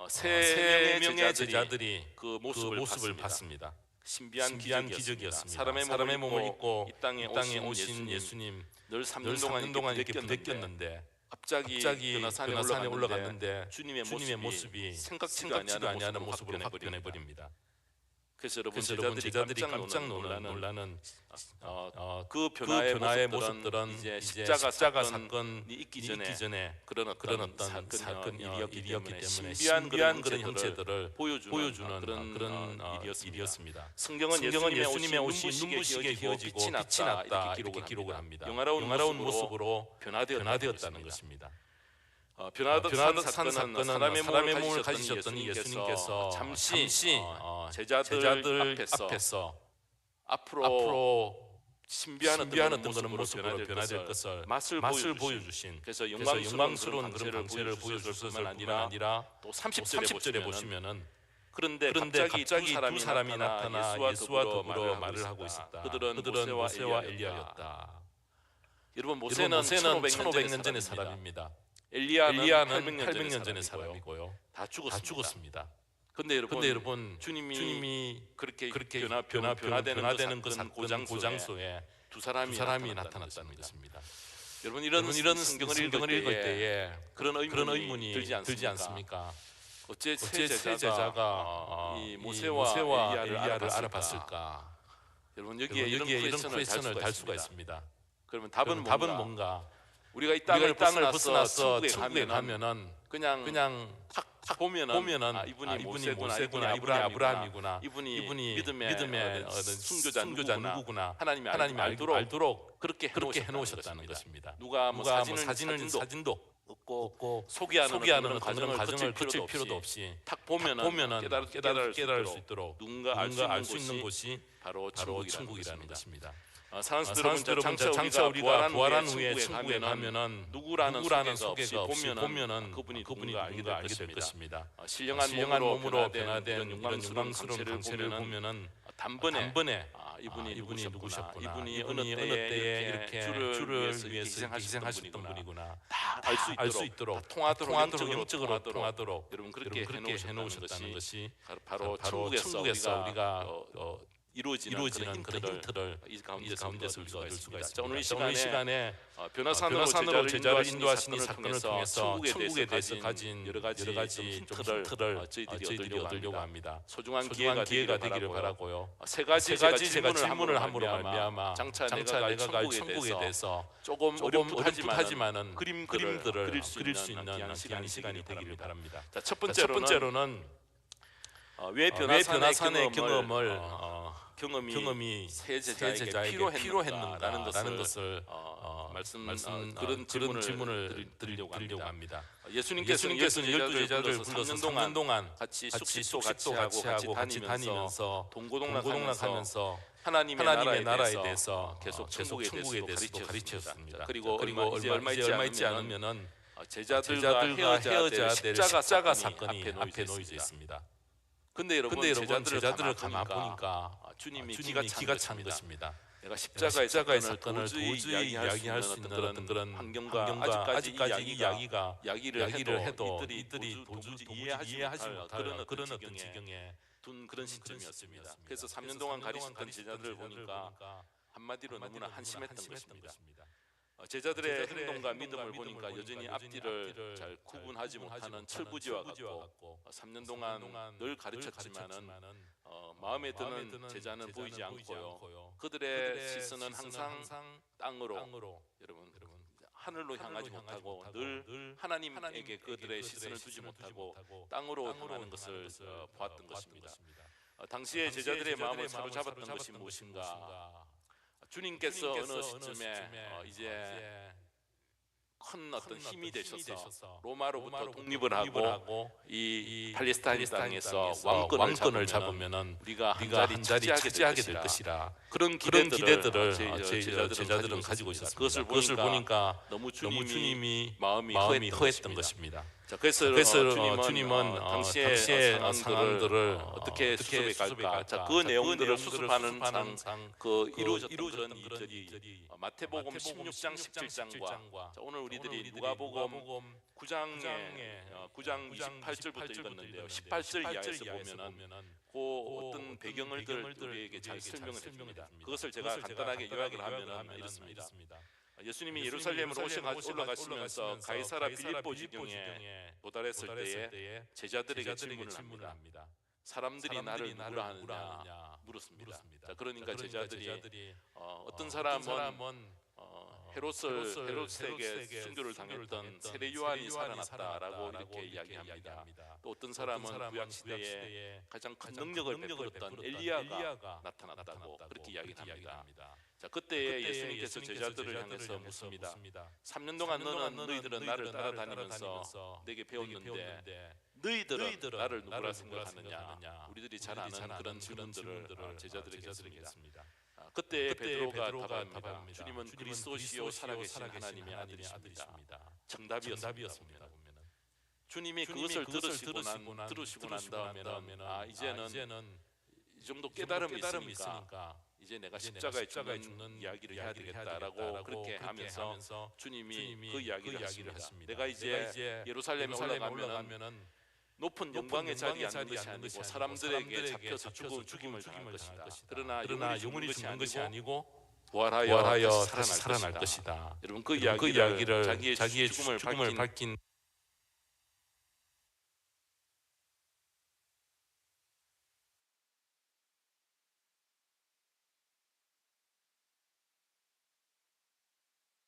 D: 세 명의 제자들이 그 모습을 봤습니다. 신비한 기적이었습니다. 사람의 몸을 입고 이 땅에 오신 예수님 늘 3년 동안 이렇게 부대꼈는데 갑자기 변화산에 올라갔는데 주님의 모습이 생각지도 아니하는 모습으로 확 변해버립니다. 그래서 여러분 제자들이 깜짝 놀라는 그 변화의 모습들은 이제 십자가 사건이 있기 전에 그런 어떤 사건 일이었기 때문에 신비한 그런 형체들을 보여주는 그런 일이었습니다. 성경은 예수님의 옷이 눈부시게 휘어지고 빛이 났다 이렇게 기록을 합니다. 영화로운 모습으로 변화되었다는 것입니다. 변화산 사건은 사람의 몸을 가지셨던 예수님께서 잠시 제자들 앞에서 앞으로 신비한 어떤 그런 모습으로 변화될 것을 맛을 보여주신 그래서 영광스러운 그런 방패를 보여줄 뿐만 아니라 또 30절에 보시면은 그런데 갑자기 두 사람이 나타나 예수와 더불어 말을 하고 있었다. 그들은 모세와 엘리야였다. 여러분 모세는 1500년 전의 사람입니다. 엘리야는 800년 전의 사람이고요. 다 죽었습니다. 근데 여러분 주님이 그렇게 변화되는 그 사건 고장소에 두 사람이 나타났다는 것입니다. 여러분 이런 성경을 읽을 때에 그런 의문이 들지 않습니까? 어째 세 제자가 이 모세와 엘리야를 알아봤을까? 여러분 여기에 이런 퀘스천을 달 수가 있습니다. 그러면 답은 뭔가? 우리가 이 땅을 벗어나서 천국에 가면은 그냥 탁 보면은 이분이 모세구나, 이분이 아브라함이구나, 이분이 믿음의 순교자 누구구나 하나님이 알도록 그렇게 해놓으셨다는 것입니다. 누가 뭐 사진도 없고 소개하는 그런 과정을 거칠 필요도 없이 탁 보면은 깨달을 수 있도록 누군가 알 수 있는 곳이 바로 천국이라는 것입니다. 사랑스러운 장차 우리가 부활한 후에 천국에 가면은 누구라는 소개가 없이 보면은 그분이 누군가 알게 될 것입니다. 신령한 몸으로 변화된 이런 영광스러운 강체를 보면은 단번에 이분이 누구셨구나, 이분이 어느 때에 이렇게 주를 위해서 희생하셨던 분이구나 다 알 수 있도록 통하도록 영적으로 통하도록 여러분 그렇게 해놓으셨다는 것이 바로 천국에서 우리가 이루어지는 그런 형태를 이 가운데서 우리가 얻을 수가 있습니다. 오늘 이 시간에 변화산으로 제자를 인도하신 이 사건을 통해서 천국에 대해서 가진 여러 가지 힌트를 저희들이 얻으려고 합니다. 소중한 기회가 되기를 바라고요. 세 가지 제가 질문을 함으로 말미암아 장차 내가 갈 천국에 대해서 조금 어렵하지만은 그림들을 그릴 수 있는 귀한 시간이 되기를 바랍니다. 첫 번째로는 왜 변화산의 경험이 세 제자에게 필요했는가라는 것을 그런 질문을 드리려고 합니다. 예수님께서는 12제자를 불러서 3년 동안 같이 숙식도 같이 하고 같이 다니면서 동고동락하면서 하나님의 나라에 대해서 계속 천국에 대해서도 가르치셨습니다. 그리고 얼마 있지 않으면은 제자들과 헤어져야 될 십자가 사건이 앞에 놓여져 있습니다. 근데 여러분 제자들을 가만 보니까 주님이 기가 찬 것입니다. 내가 십자가의 사건을 도저히 이야기할 수 있는 그런 환경과 아직까지 이 이야기를 해도 이들이 도저히 이해하지 못할 그런 어떤 지경에 둔 그런 시점이었습니다. 그래서 3년 동안 가르쳤던 제자들을 보니까 한마디로 너무나 한심했던 것입니다. 제자들의 행동과 믿음을 보니까 여전히 앞뒤를 잘 구분하지 못하는 철부지와 같고 3년 동안 늘 가르쳤지만은 마음에 드는 제자는 보이지 않고요. 그들의 시선은 항상 땅으로 여러분 하늘로 향하지 못하고 늘 하나님에게 그들의 시선을 두지 못하고 땅으로 향하는 것을 보았던 것입니다. 당시에 제자들의 마음을 사로잡았던 것이 무엇인가? 주님께서 어느 시점에 이제 큰 어떤 힘이 되셔서 로마로부터 독립을 하고 이 팔레스타인 땅에서 왕권을 잡으면은 우리가 한 자리 차지하게 될 것이라 그런 기대들을 제자들은 가지고 있었습니다. 그것을 보니까 너무 주님이 마음이 허했던 것입니다. 자, 그래서 주님은 당시의 상황들을 어떻게 수습해 갈까? 자, 그 내용들을 수습하는 그 이루어졌던 그런 일들이 마태복음 16장 17장과 오늘 우리들이 누가복음 9장 28절부터 읽었는데요. 18절 이하에서 보면은 그 어떤 배경을 우리에게 잘 설명을 해줍니다. 그것을 제가 간단하게 요약을 하면은 이렇습니다. 예수님이 예루살렘으로 올라가시면서 가이사라 빌립보 지경에 도달했을 때에 제자들에게 질문을 합니다. 사람들이 나를 누구라 하느냐 물었습니다. 자, 그러니까 제자들이 어떤 사람은 헤롯에게 순교를 당했던 세례 요한이 살아났다라고 이렇게 이야기합니다. 또 어떤 사람은 구약 시대에 가장 큰 능력을 베풀었던 엘리야가 나타났다고 그렇게 이야기합니다. 자, 그때에 예수님께서 제자들을 향해서 묻습니다. 3년 동안 너희들은 나를 따라다니면서 내게 배웠는데 너희들은 나를 누구라 생각하느냐? 우리들이 잘 아는 그런 질문들을 제자들에게 했습니다. 그때 베드로가 답합니다. 주님은 그리스도시요 살아계신 하나님의 아들이십니다. 정답이었습니다. 주님이 그것을 들으시고 난 다음에는 이제는 이 정도 깨달음이 있으니까 이제 내가 십자가에 죽는 이야기를 해야 되겠다라고 그렇게 하면서 주님이 그 이야기를 하십니다. 내가 이제 예루살렘에 올라가면은 높은 영광의 자리에 앉는 것이 아니고 사람들에게 잡혀서 죽임을 당할 것이다. 그러나 영원히 죽는 것이 아니고 부활하여 다시 살아날 것이다. 여러분 그 이야기를 자기의 죽음을 밝힌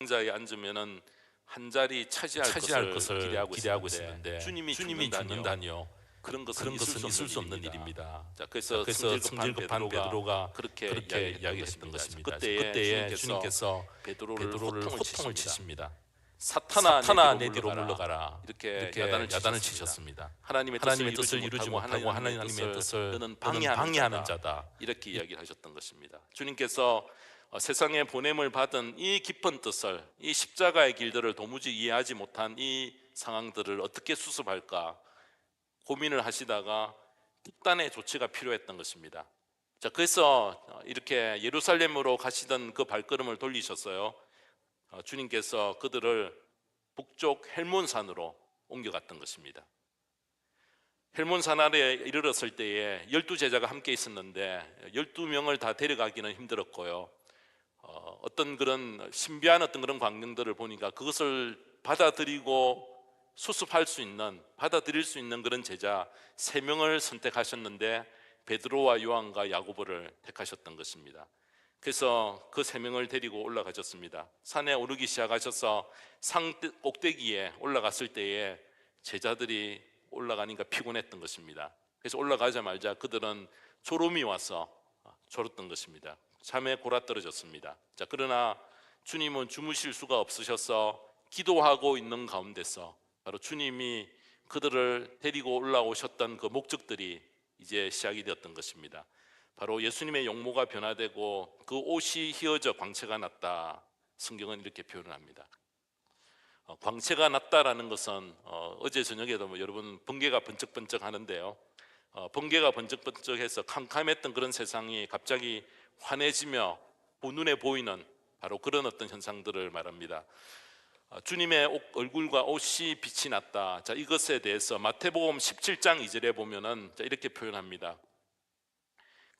D: 자에 앉으면은 한 자리 차지할 것을 기대하고 있었는데 주님이 죽는다니요. 그런 것은 있을 수 없는 일입니다. 자, 그래서 성질급한 베드로가 그렇게 이야기했던 것입니다. 그때에 주님께서 베드로를 호통을 치십니다. 사탄아 내 뒤로 물러가라. 이렇게 야단을 치셨습니다. 하나님의 뜻을 이루지 못하고 하나님의 뜻을 너는 방해하는 자다. 이렇게 이야기를 하셨던 것입니다. 주님께서 세상에 보냄을 받은 이 깊은 뜻을, 이 십자가의 길들을 도무지 이해하지 못한 이 상황들을 어떻게 수습할까 고민을 하시다가 특단의 조치가 필요했던 것입니다. 자, 그래서 이렇게 예루살렘으로 가시던 그 발걸음을 돌리셨어요. 주님께서 그들을 북쪽 헬몬산으로 옮겨갔던 것입니다. 헬몬산 아래에 이르렀을 때에 12제자가 함께 있었는데 12명을 다 데려가기는 힘들었고요. 어떤 그런 신비한 어떤 그런 광경들을 보니까 그것을 받아들이고 수습할 수 있는, 받아들일 수 있는 그런 제자 3명을 선택하셨는데 베드로와 요한과 야고보를 택하셨던 것입니다. 그래서 그 3명을 데리고 올라가셨습니다. 산에 오르기 시작하셔서 산 꼭대기에 올라갔을 때에 제자들이 올라가니까 피곤했던 것입니다. 그래서 올라가자마자 그들은 졸음이 와서 졸았던 것입니다. 잠에 골아떨어졌습니다. 자, 그러나 주님은 주무실 수가 없으셔서 기도하고 있는 가운데서 바로 주님이 그들을 데리고 올라오셨던 그 목적들이 이제 시작이 되었던 것입니다. 바로 예수님의 용모가 변화되고 그 옷이 휘어져 광채가 났다. 성경은 이렇게 표현을 합니다. 광채가 났다라는 것은 어제 저녁에도 여러분 번개가 번쩍번쩍 하는데요. 번개가 번쩍번쩍해서 캄캄했던 그런 세상이 갑자기 환해지며 눈에 보이는 바로 그런 어떤 현상들을 말합니다. 주님의 얼굴과 옷이 빛이 났다. 자, 이것에 대해서 마태복음 17장 2절에 보면은 이렇게 표현합니다.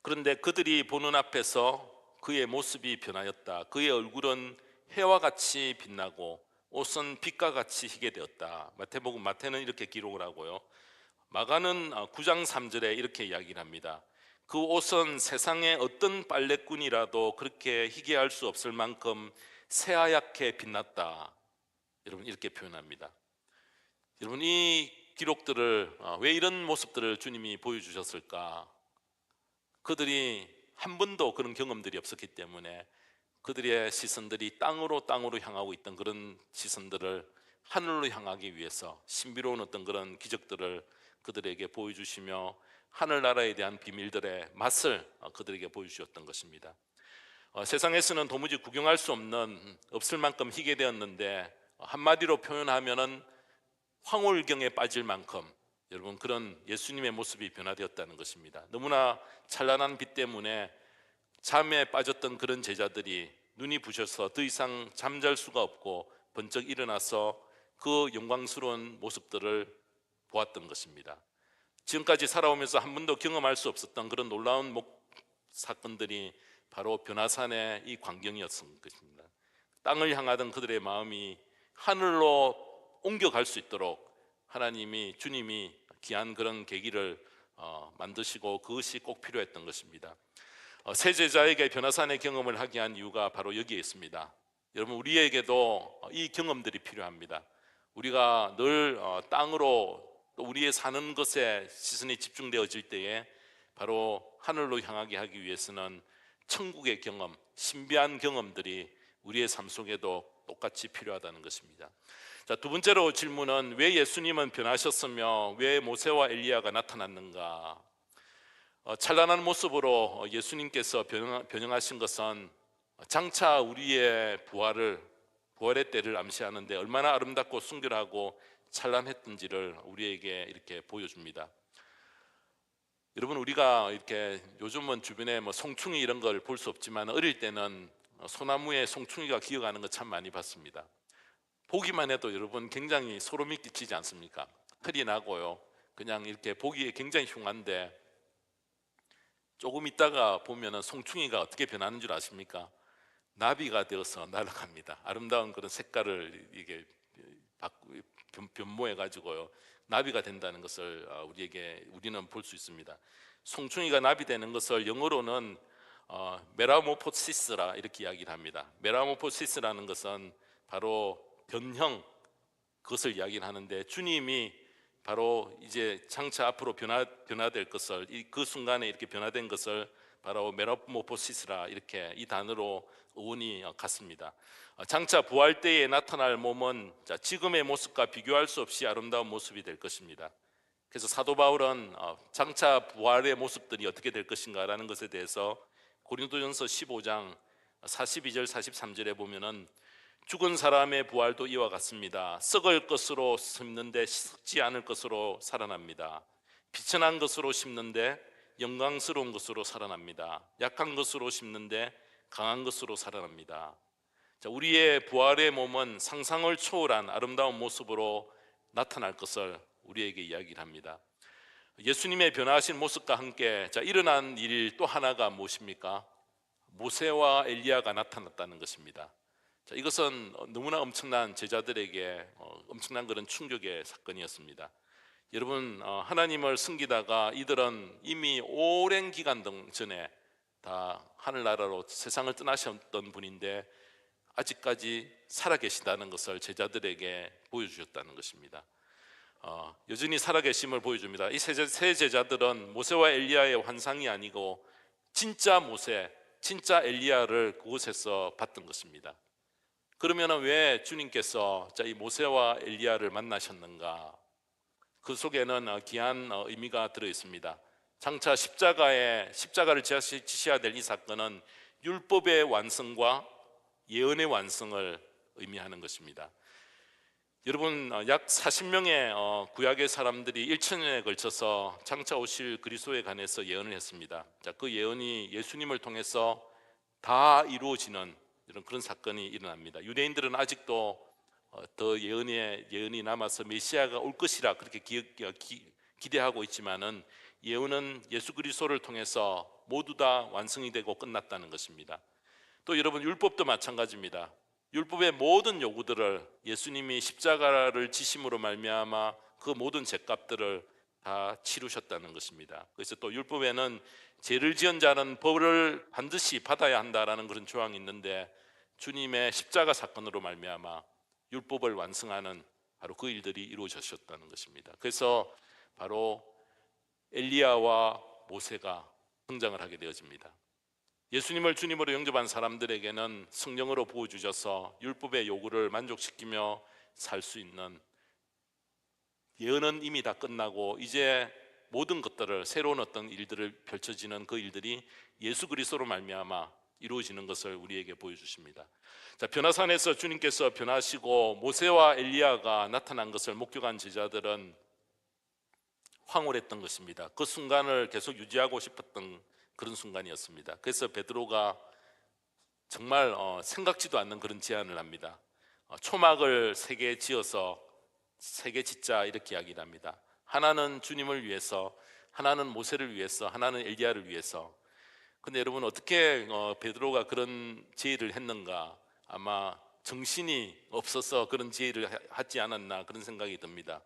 D: 그런데 그들이 보는 앞에서 그의 모습이 변하였다. 그의 얼굴은 해와 같이 빛나고 옷은 빛과 같이 희게 되었다. 마태는 이렇게 기록을 하고요. 마가는 9장 3절에 이렇게 이야기를 합니다. 그 옷은 세상의 어떤 빨래꾼이라도 그렇게 희게 할 수 없을 만큼 새하얗게 빛났다. 여러분 이렇게 표현합니다. 여러분 이 기록들을 왜 이런 모습들을 주님이 보여주셨을까? 그들이 한 번도 그런 경험들이 없었기 때문에 그들의 시선들이 땅으로 향하고 있던 그런 시선들을 하늘로 향하기 위해서 신비로운 어떤 그런 기적들을 그들에게 보여주시며 하늘나라에 대한 비밀들의 맛을 그들에게 보여주셨던 것입니다. 세상에서는 도무지 구경할 수 없는 없을 만큼 희게 되었는데 한마디로 표현하면은 황홀경에 빠질 만큼 여러분 그런 예수님의 모습이 변화되었다는 것입니다. 너무나 찬란한 빛 때문에 잠에 빠졌던 그런 제자들이 눈이 부셔서 더 이상 잠잘 수가 없고 번쩍 일어나서 그 영광스러운 모습들을 보았던 것입니다. 지금까지 살아오면서 한 번도 경험할 수 없었던 그런 놀라운 사건들이 바로 변화산의 이 광경이었던 것입니다. 땅을 향하던 그들의 마음이 하늘로 옮겨갈 수 있도록 주님이 귀한 그런 계기를 만드시고 그것이 꼭 필요했던 것입니다. 새 제자에게 변화산의 경험을 하게 한 이유가 바로 여기에 있습니다. 여러분 우리에게도 이 경험들이 필요합니다. 우리가 늘 땅으로 또 우리의 사는 것에 시선이 집중되어질 때에 바로 하늘로 향하게 하기 위해서는 천국의 경험, 신비한 경험들이 우리의 삶 속에도 똑같이 필요하다는 것입니다. 자, 두 번째로 질문은 왜 예수님은 변하셨으며 왜 모세와 엘리야가 나타났는가? 찬란한 모습으로 예수님께서 변형하신 것은 장차 우리의 부활의 때를 암시하는데 얼마나 아름답고 순결하고 찬란했던지를 우리에게 이렇게 보여줍니다. 여러분 우리가 이렇게 요즘은 주변에 송충이 이런 걸 볼 수 없지만 어릴 때는 소나무에 송충이가 기어가는 거 참 많이 봤습니다. 보기만 해도 여러분 굉장히 소름이 끼치지 않습니까? 털이 나고요. 그냥 이렇게 보기에 굉장히 흉한데 조금 있다가 보면은 송충이가 어떻게 변하는 줄 아십니까? 나비가 되어서 날아갑니다. 아름다운 그런 색깔을 이게 변모해 가지고요. 나비가 된다는 것을 우리는 볼 수 있습니다. 송충이가 나비 되는 것을 영어로는 메라모포시스라 이렇게 이야기를 합니다. 메라모포시스라는 것은 바로 변형, 그것을 이야기를 하는데 주님이 바로 이제 장차 앞으로 변화될 것을 그 순간에 이렇게 변화된 것을 바로 메라모포시스라 이렇게 이 단어로 어원이 같습니다. 장차 부활 때에 나타날 몸은 지금의 모습과 비교할 수 없이 아름다운 모습이 될 것입니다. 그래서 사도 바울은 장차 부활의 모습들이 어떻게 될 것인가라는 것에 대해서 고린도전서 15장 42절 43절에 보면은 죽은 사람의 부활도 이와 같습니다. 썩을 것으로 심는데 썩지 않을 것으로 살아납니다. 비천한 것으로 심는데 영광스러운 것으로 살아납니다. 약한 것으로 심는데 강한 것으로 살아납니다. 자, 우리의 부활의 몸은 상상을 초월한 아름다운 모습으로 나타날 것을 우리에게 이야기를 합니다. 예수님의 변화하신 모습과 함께 일어난 일 또 하나가 무엇입니까? 모세와 엘리야가 나타났다는 것입니다. 자, 이것은 너무나 엄청난 제자들에게 엄청난 그런 충격의 사건이었습니다. 여러분 하나님을 섬기다가 이들은 이미 오랜 기간 전에 다 하늘나라로 세상을 떠나셨던 분인데 아직까지 살아계시다는 것을 제자들에게 보여주셨다는 것입니다. 여전히 살아계심을 보여줍니다. 이 세 제자들은 모세와 엘리야의 환상이 아니고 진짜 모세, 진짜 엘리야를 그곳에서 봤던 것입니다. 그러면 왜 주님께서 이 모세와 엘리야를 만나셨는가? 그 속에는 귀한 의미가 들어 있습니다. 장차 십자가를 지셔야 될 이 사건은 율법의 완성과 예언의 완성을 의미하는 것입니다. 여러분 약 40명의 구약의 사람들이 1000년에 걸쳐서 장차 오실 그리스도에 관해서 예언을 했습니다. 자, 그 예언이 예수님을 통해서 다 이루어지는 그런 사건이 일어납니다. 유대인들은 아직도 더 예언이 남아서 메시아가 올 것이라 그렇게 기대하고 있지만은 예언은 예수 그리스도를 통해서 모두 다 완성이 되고 끝났다는 것입니다. 또 여러분 율법도 마찬가지입니다. 율법의 모든 요구들을 예수님이 십자가를 지심으로 말미암아 그 모든 죄값들을 다 치르셨다는 것입니다. 그래서 또 율법에는 죄를 지은 자는 벌을 반드시 받아야 한다라는 그런 조항이 있는데 주님의 십자가 사건으로 말미암아 율법을 완성하는 바로 그 일들이 이루어졌다는 것입니다. 그래서 바로 엘리야와 모세가 등장을 하게 되어집니다. 예수님을 주님으로 영접한 사람들에게는 성령으로 부어주셔서 율법의 요구를 만족시키며 살 수 있는, 예언은 이미 다 끝나고 이제 모든 것들을, 새로운 어떤 일들을 펼쳐지는 그 일들이 예수 그리스도로 말미암아 이루어지는 것을 우리에게 보여주십니다. 자, 변화산에서 주님께서 변하시고 모세와 엘리야가 나타난 것을 목격한 제자들은 황홀했던 것입니다. 그 순간을 계속 유지하고 싶었던 그런 순간이었습니다. 그래서 베드로가 정말 생각지도 않는 그런 제안을 합니다. 초막을 3개 지어서 3개 짓자, 이렇게 이야기를 합니다. 하나는 주님을 위해서, 하나는 모세를 위해서, 하나는 엘리야를 위해서. 근데 여러분, 어떻게 베드로가 그런 제의를 했는가? 아마 정신이 없어서 그런 제의를 하지 않았나, 그런 생각이 듭니다.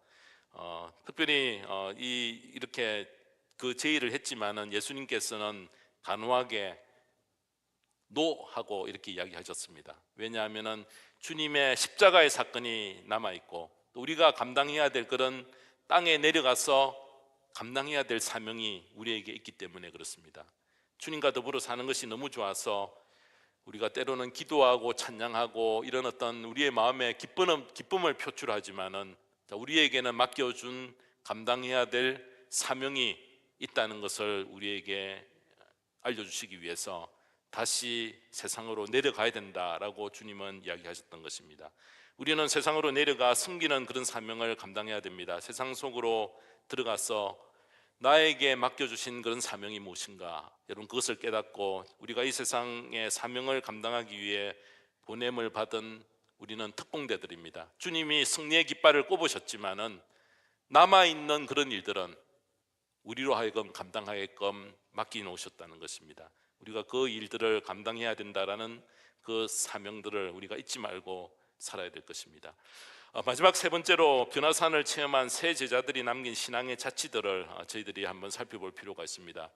D: 특별히 이렇게 그 제의를 했지만은 예수님께서는 단호하게 노 하고 이렇게 이야기하셨습니다. 왜냐하면은 주님의 십자가의 사건이 남아 있고 또 우리가 감당해야 될 그런 땅에 내려가서 감당해야 될 사명이 우리에게 있기 때문에 그렇습니다. 주님과 더불어 사는 것이 너무 좋아서 우리가 때로는 기도하고 찬양하고 이런 어떤 우리의 마음에 기쁨을 표출하지만은 우리에게는 맡겨준 감당해야 될 사명이 있다는 것을 우리에게 알려주시기 위해서 다시 세상으로 내려가야 된다라고 주님은 이야기하셨던 것입니다. 우리는 세상으로 내려가 섬기는 그런 사명을 감당해야 됩니다. 세상 속으로 들어가서 나에게 맡겨주신 그런 사명이 무엇인가, 여러분 그것을 깨닫고 우리가 이 세상의 사명을 감당하기 위해 보냄을 받은 우리는 특공대들입니다. 주님이 승리의 깃발을 꼽으셨지만은 남아있는 그런 일들은 우리로 하여금 감당하게끔 맡겨놓으셨다는 것입니다. 우리가 그 일들을 감당해야 된다라는 그 사명들을 우리가 잊지 말고 살아야 될 것입니다. 마지막 3번째로 변화산을 체험한 세 제자들이 남긴 신앙의 자취들을 저희들이 한번 살펴볼 필요가 있습니다.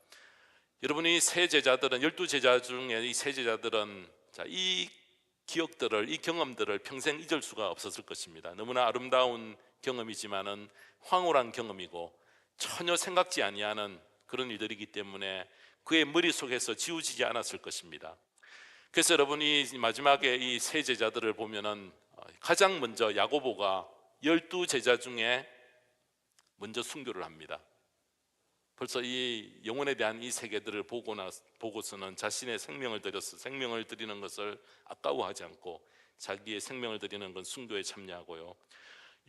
D: 여러분, 이 세 제자들은, 12제자 중에 이 세 제자들은 이 기억들을, 이 경험들을 평생 잊을 수가 없었을 것입니다. 너무나 아름다운 경험이지만은 황홀한 경험이고 전혀 생각지 아니하는 그런 일들이기 때문에 그의 머릿속에서 지워지지 않았을 것입니다. 그래서 여러분이 마지막에 이 세 제자들을 보면은 가장 먼저 야고보가 12제자 중에 먼저 순교를 합니다. 벌써 이 영혼에 대한 이 세계들을 보고서는 자신의 생명을 들여서 생명을 드리는 것을 아까워하지 않고 자기의 생명을 드리는 건 순교에 참여하고요.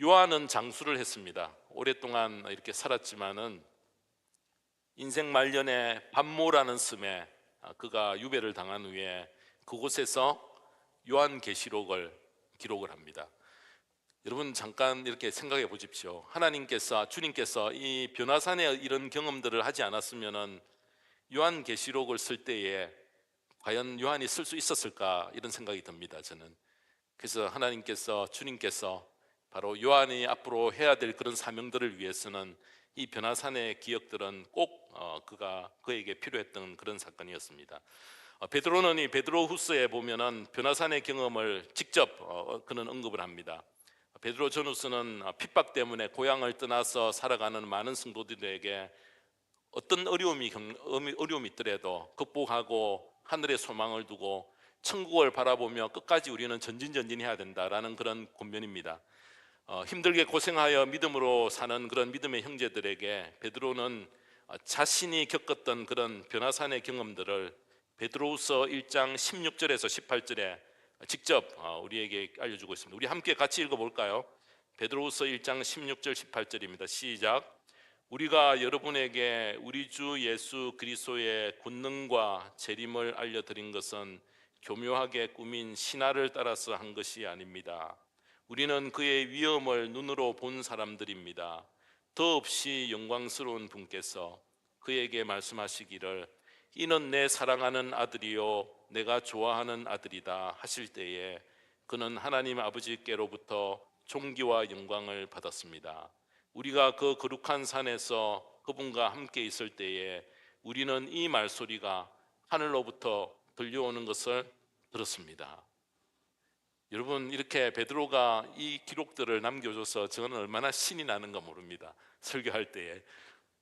D: 요한은 장수를 했습니다. 오랫동안 이렇게 살았지만은 인생 말년에 반모라는 섬에 그가 유배를 당한 후에 그곳에서 요한계시록을 기록을 합니다. 여러분 잠깐 이렇게 생각해 보십시오. 하나님께서, 주님께서 이 변화산에 이런 경험들을 하지 않았으면은 요한계시록을 쓸 때에 과연 요한이 쓸 수 있었을까, 이런 생각이 듭니다. 저는. 그래서 하나님께서, 주님께서 바로 요한이 앞으로 해야 될 그런 사명들을 위해서는 이 변화산의 기억들은 꼭 그에게 필요했던 그런 사건이었습니다. 베드로는 이 베드로후서에 보면은 변화산의 경험을 직접 그는 언급을 합니다. 베드로 전후서는 핍박 때문에 고향을 떠나서 살아가는 많은 성도들에게 어떤 어려움이 있더라도 극복하고 하늘에 소망을 두고 천국을 바라보며 끝까지 우리는 전진해야 된다라는 그런 권면입니다. 힘들게 고생하여 믿음으로 사는 그런 믿음의 형제들에게 베드로는 자신이 겪었던 그런 변화산의 경험들을 베드로후서 1장 16절에서 18절에 직접 우리에게 알려주고 있습니다. 우리 함께 같이 읽어볼까요? 베드로후서 1장 16절 18절입니다. 시작. 우리가 여러분에게 우리 주 예수 그리스도의 권능과 재림을 알려드린 것은 교묘하게 꾸민 신화를 따라서 한 것이 아닙니다. 우리는 그의 위엄을 눈으로 본 사람들입니다. 더없이 영광스러운 분께서 그에게 말씀하시기를 이는 내 사랑하는 아들이요 내가 좋아하는 아들이다 하실 때에 그는 하나님 아버지께로부터 존귀와 영광을 받았습니다. 우리가 그 거룩한 산에서 그분과 함께 있을 때에 우리는 이 말소리가 하늘로부터 들려오는 것을 들었습니다. 여러분, 이렇게 베드로가 이 기록들을 남겨줘서 저는 얼마나 신이 나는가 모릅니다. 설교할 때에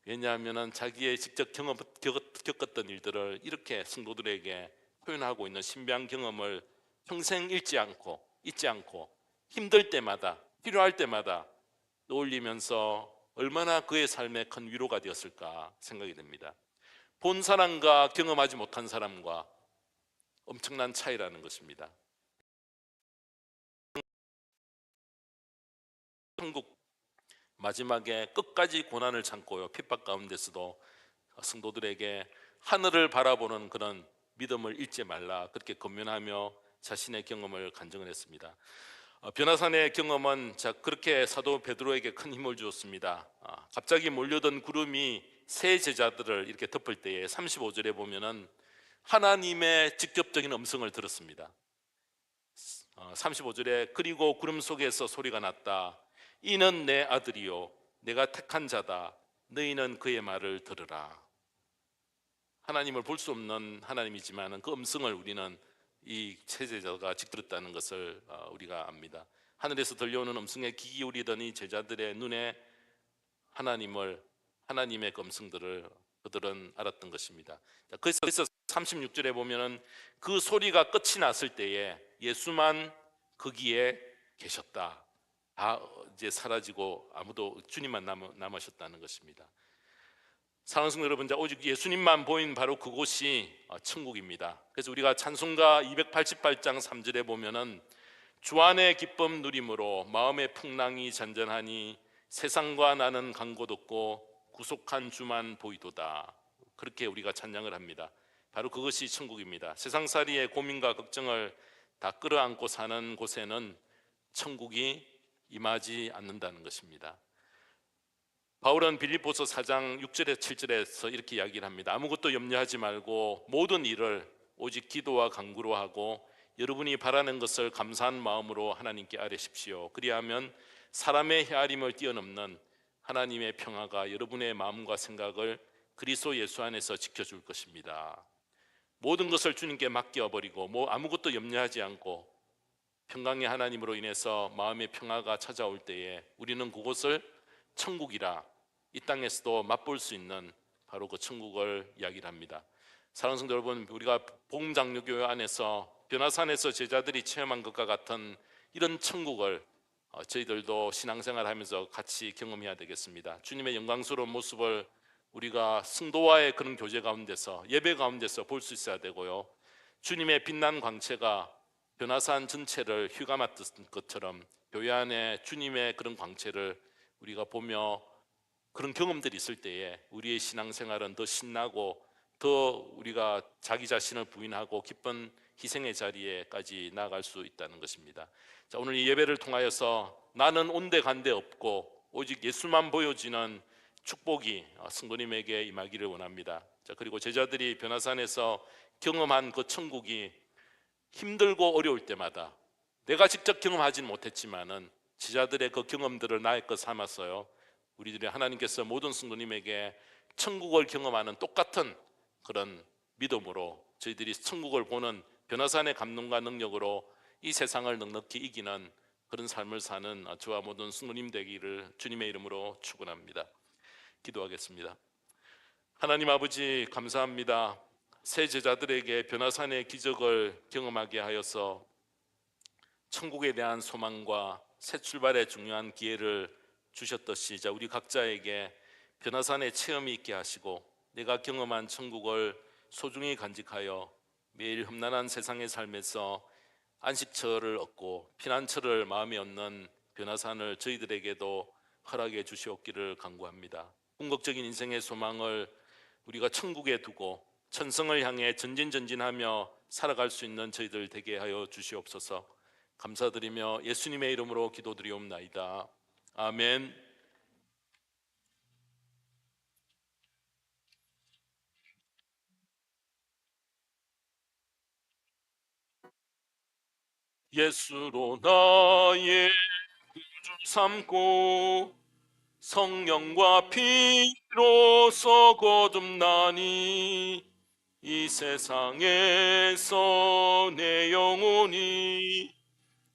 D: 왜냐하면 자기의 직접 겪었던 일들을 이렇게 성도들에게 표현하고 있는 신비한 경험을 평생 잊지 않고 힘들 때마다 필요할 때마다 떠올리면서 얼마나 그의 삶에 큰 위로가 되었을까 생각이 됩니다. 본 사람과 경험하지 못한 사람과 엄청난 차이라는 것입니다. 천국 마지막에 끝까지 고난을 참고요 핍박 가운데서도 성도들에게 하늘을 바라보는 그런 믿음을 잃지 말라 그렇게 권면하며 자신의 경험을 간증을 했습니다. 변화산의 경험은 그렇게 사도 베드로에게 큰 힘을 주었습니다. 갑자기 몰려든 구름이 세 제자들을 이렇게 덮을 때에 35절에 보면은 하나님의 직접적인 음성을 들었습니다. 35절에 그리고 구름 속에서 소리가 났다. 이는 내 아들이요 내가 택한 자다. 너희는 그의 말을 들으라. 하나님을 볼 수 없는 하나님이지만 그 음성을 우리는 이 제자가 직접 들었다는 것을 우리가 압니다. 하늘에서 들려오는 음성에 귀 기울이더니 제자들의 눈에 하나님의 그 음성들을 그들은 알았던 것입니다. 그래서 36절에 보면은 그 소리가 끝이 났을 때에 예수만 거기에 계셨다. 다 이제 사라지고 아무도 주님만 남으셨다는 것입니다. 사랑하는 성도 여러분, 오직 예수님만 보인 바로 그곳이 천국입니다. 그래서 우리가 찬송가 288장 3절에 보면은 주 안의 기쁨 누림으로 마음의 풍랑이 잔잔하니 세상과 나는 간 곳 없고 구속한 주만 보이도다. 그렇게 우리가 찬양을 합니다. 바로 그것이 천국입니다. 세상살이의 고민과 걱정을 다 끌어안고 사는 곳에는 천국이 임하지 않는다는 것입니다. 바울은 빌립보서 4장 6절에 7절에서 이렇게 이야기를 합니다. 아무것도 염려하지 말고 모든 일을 오직 기도와 간구로 하고 여러분이 바라는 것을 감사한 마음으로 하나님께 아뢰십시오. 그리하면 사람의 헤아림을 뛰어넘는 하나님의 평화가 여러분의 마음과 생각을 그리스도 예수 안에서 지켜줄 것입니다. 모든 것을 주님께 맡겨버리고 아무것도 염려하지 않고 평강의 하나님으로 인해서 마음의 평화가 찾아올 때에 우리는 그곳을 천국이라 이 땅에서도 맛볼 수 있는 바로 그 천국을 이야기를 합니다. 사랑하는 성도 여러분, 우리가 복음장로교회 안에서 변화산에서 제자들이 체험한 것과 같은 이런 천국을 저희들도 신앙생활하면서 같이 경험해야 되겠습니다. 주님의 영광스러운 모습을 우리가 성도와의 그런 교제 가운데서 예배 가운데서 볼 수 있어야 되고요. 주님의 빛난 광채가 변화산 전체를 휘감았던 것처럼 교회 안에 주님의 그런 광채를 우리가 보며 그런 경험들이 있을 때에 우리의 신앙생활은 더 신나고 더 우리가 자기 자신을 부인하고 기쁜 희생의 자리에까지 나아갈 수 있다는 것입니다. 자, 오늘 이 예배를 통하여서 나는 온데간데 없고 오직 예수만 보여지는 축복이 성도님에게 임하기를 원합니다. 자, 그리고 제자들이 변화산에서 경험한 그 천국이 힘들고 어려울 때마다 내가 직접 경험하지는 못했지만은 제자들의 그 경험들을 나의 것 삼았어요. 우리들이 하나님께서 모든 성도님에게 천국을 경험하는 똑같은 그런 믿음으로 저희들이 천국을 보는 변화산의 감동과 능력으로 이 세상을 넉넉히 이기는 그런 삶을 사는 저와 모든 성도님 되기를 주님의 이름으로 축원합니다. 기도하겠습니다. 하나님 아버지 감사합니다. 새 제자들에게 변화산의 기적을 경험하게 하여서 천국에 대한 소망과 새 출발의 중요한 기회를 주셨듯이 우리 각자에게 변화산의 체험이 있게 하시고 내가 경험한 천국을 소중히 간직하여 매일 험난한 세상의 삶에서 안식처를 얻고 피난처를 마음에 얻는 변화산을 저희들에게도 허락해 주시옵기를 간구합니다. 궁극적인 인생의 소망을 우리가 천국에 두고 천성을 향해 전진전진하며 살아갈 수 있는 저희들 되게 하여 주시옵소서. 감사드리며 예수님의 이름으로 기도드리옵나이다. 아멘. 예수로 나의 구주 삼고 성령과 피로써 거듭나니 이 세상에서 내 영혼이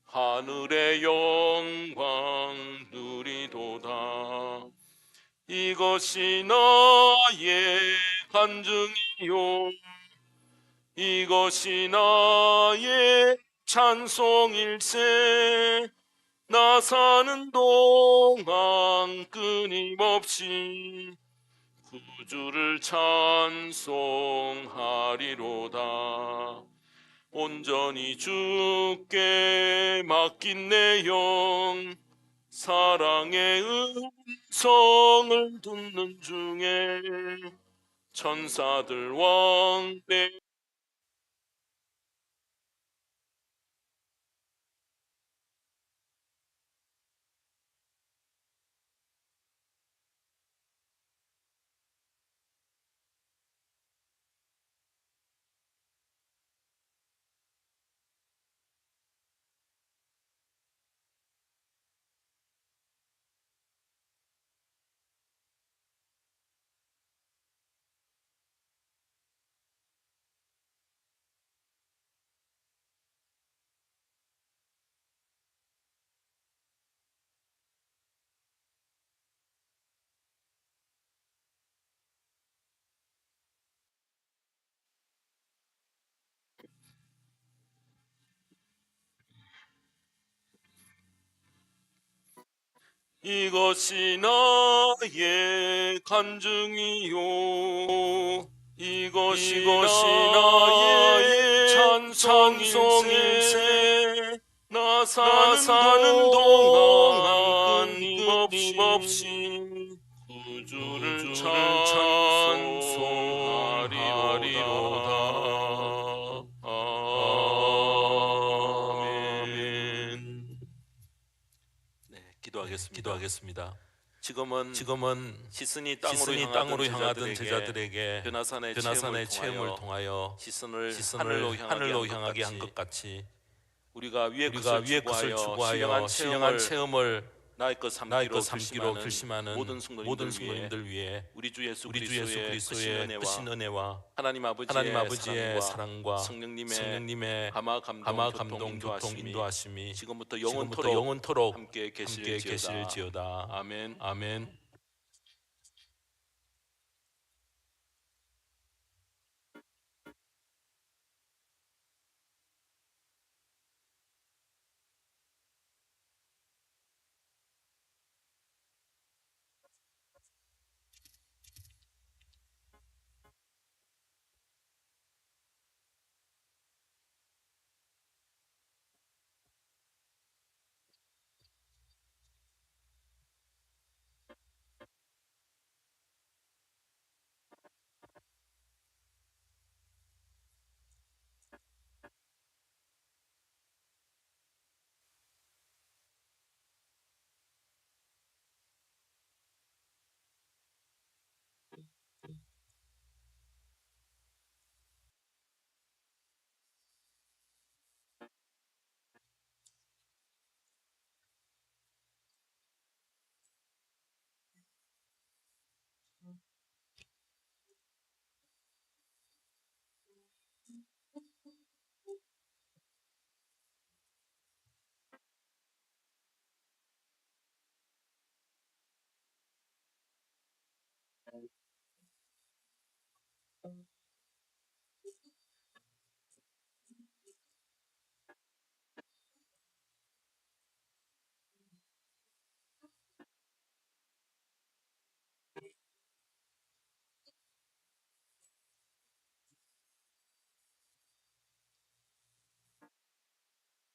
D: 하늘의 영광 누리도다. 이것이 나의 간증이요 이것이 나의 찬송일세 나 사는 동안 끊임없이 구주를 찬송하리로다 온전히 주께 맡긴 내 영 사랑의 음성을 듣는 중에 천사들 왕래 이것이 나의 간증이요 이것이 나의 찬송일세 나 사는 동안 끊임없이 구주를 찬송하리로다 아멘. 네, 기도하겠습니다. 지금은 시선이 땅으로 향하던 제자들에게 변화산의 체험을 통하여 시선을 하늘로 향하게 한 것 같이 우리가 위의 것을 추구하여 신령한 체험을 나의 것 삼기로 결심하는 모든 성도님들 위해 우리 주 예수 그리스도의 크신 은혜와 하나님 아버지의 사랑과 성령님의 감화 감동 교통 인도하심이 지금부터 영원토록 함께 계실지어다. 아멘.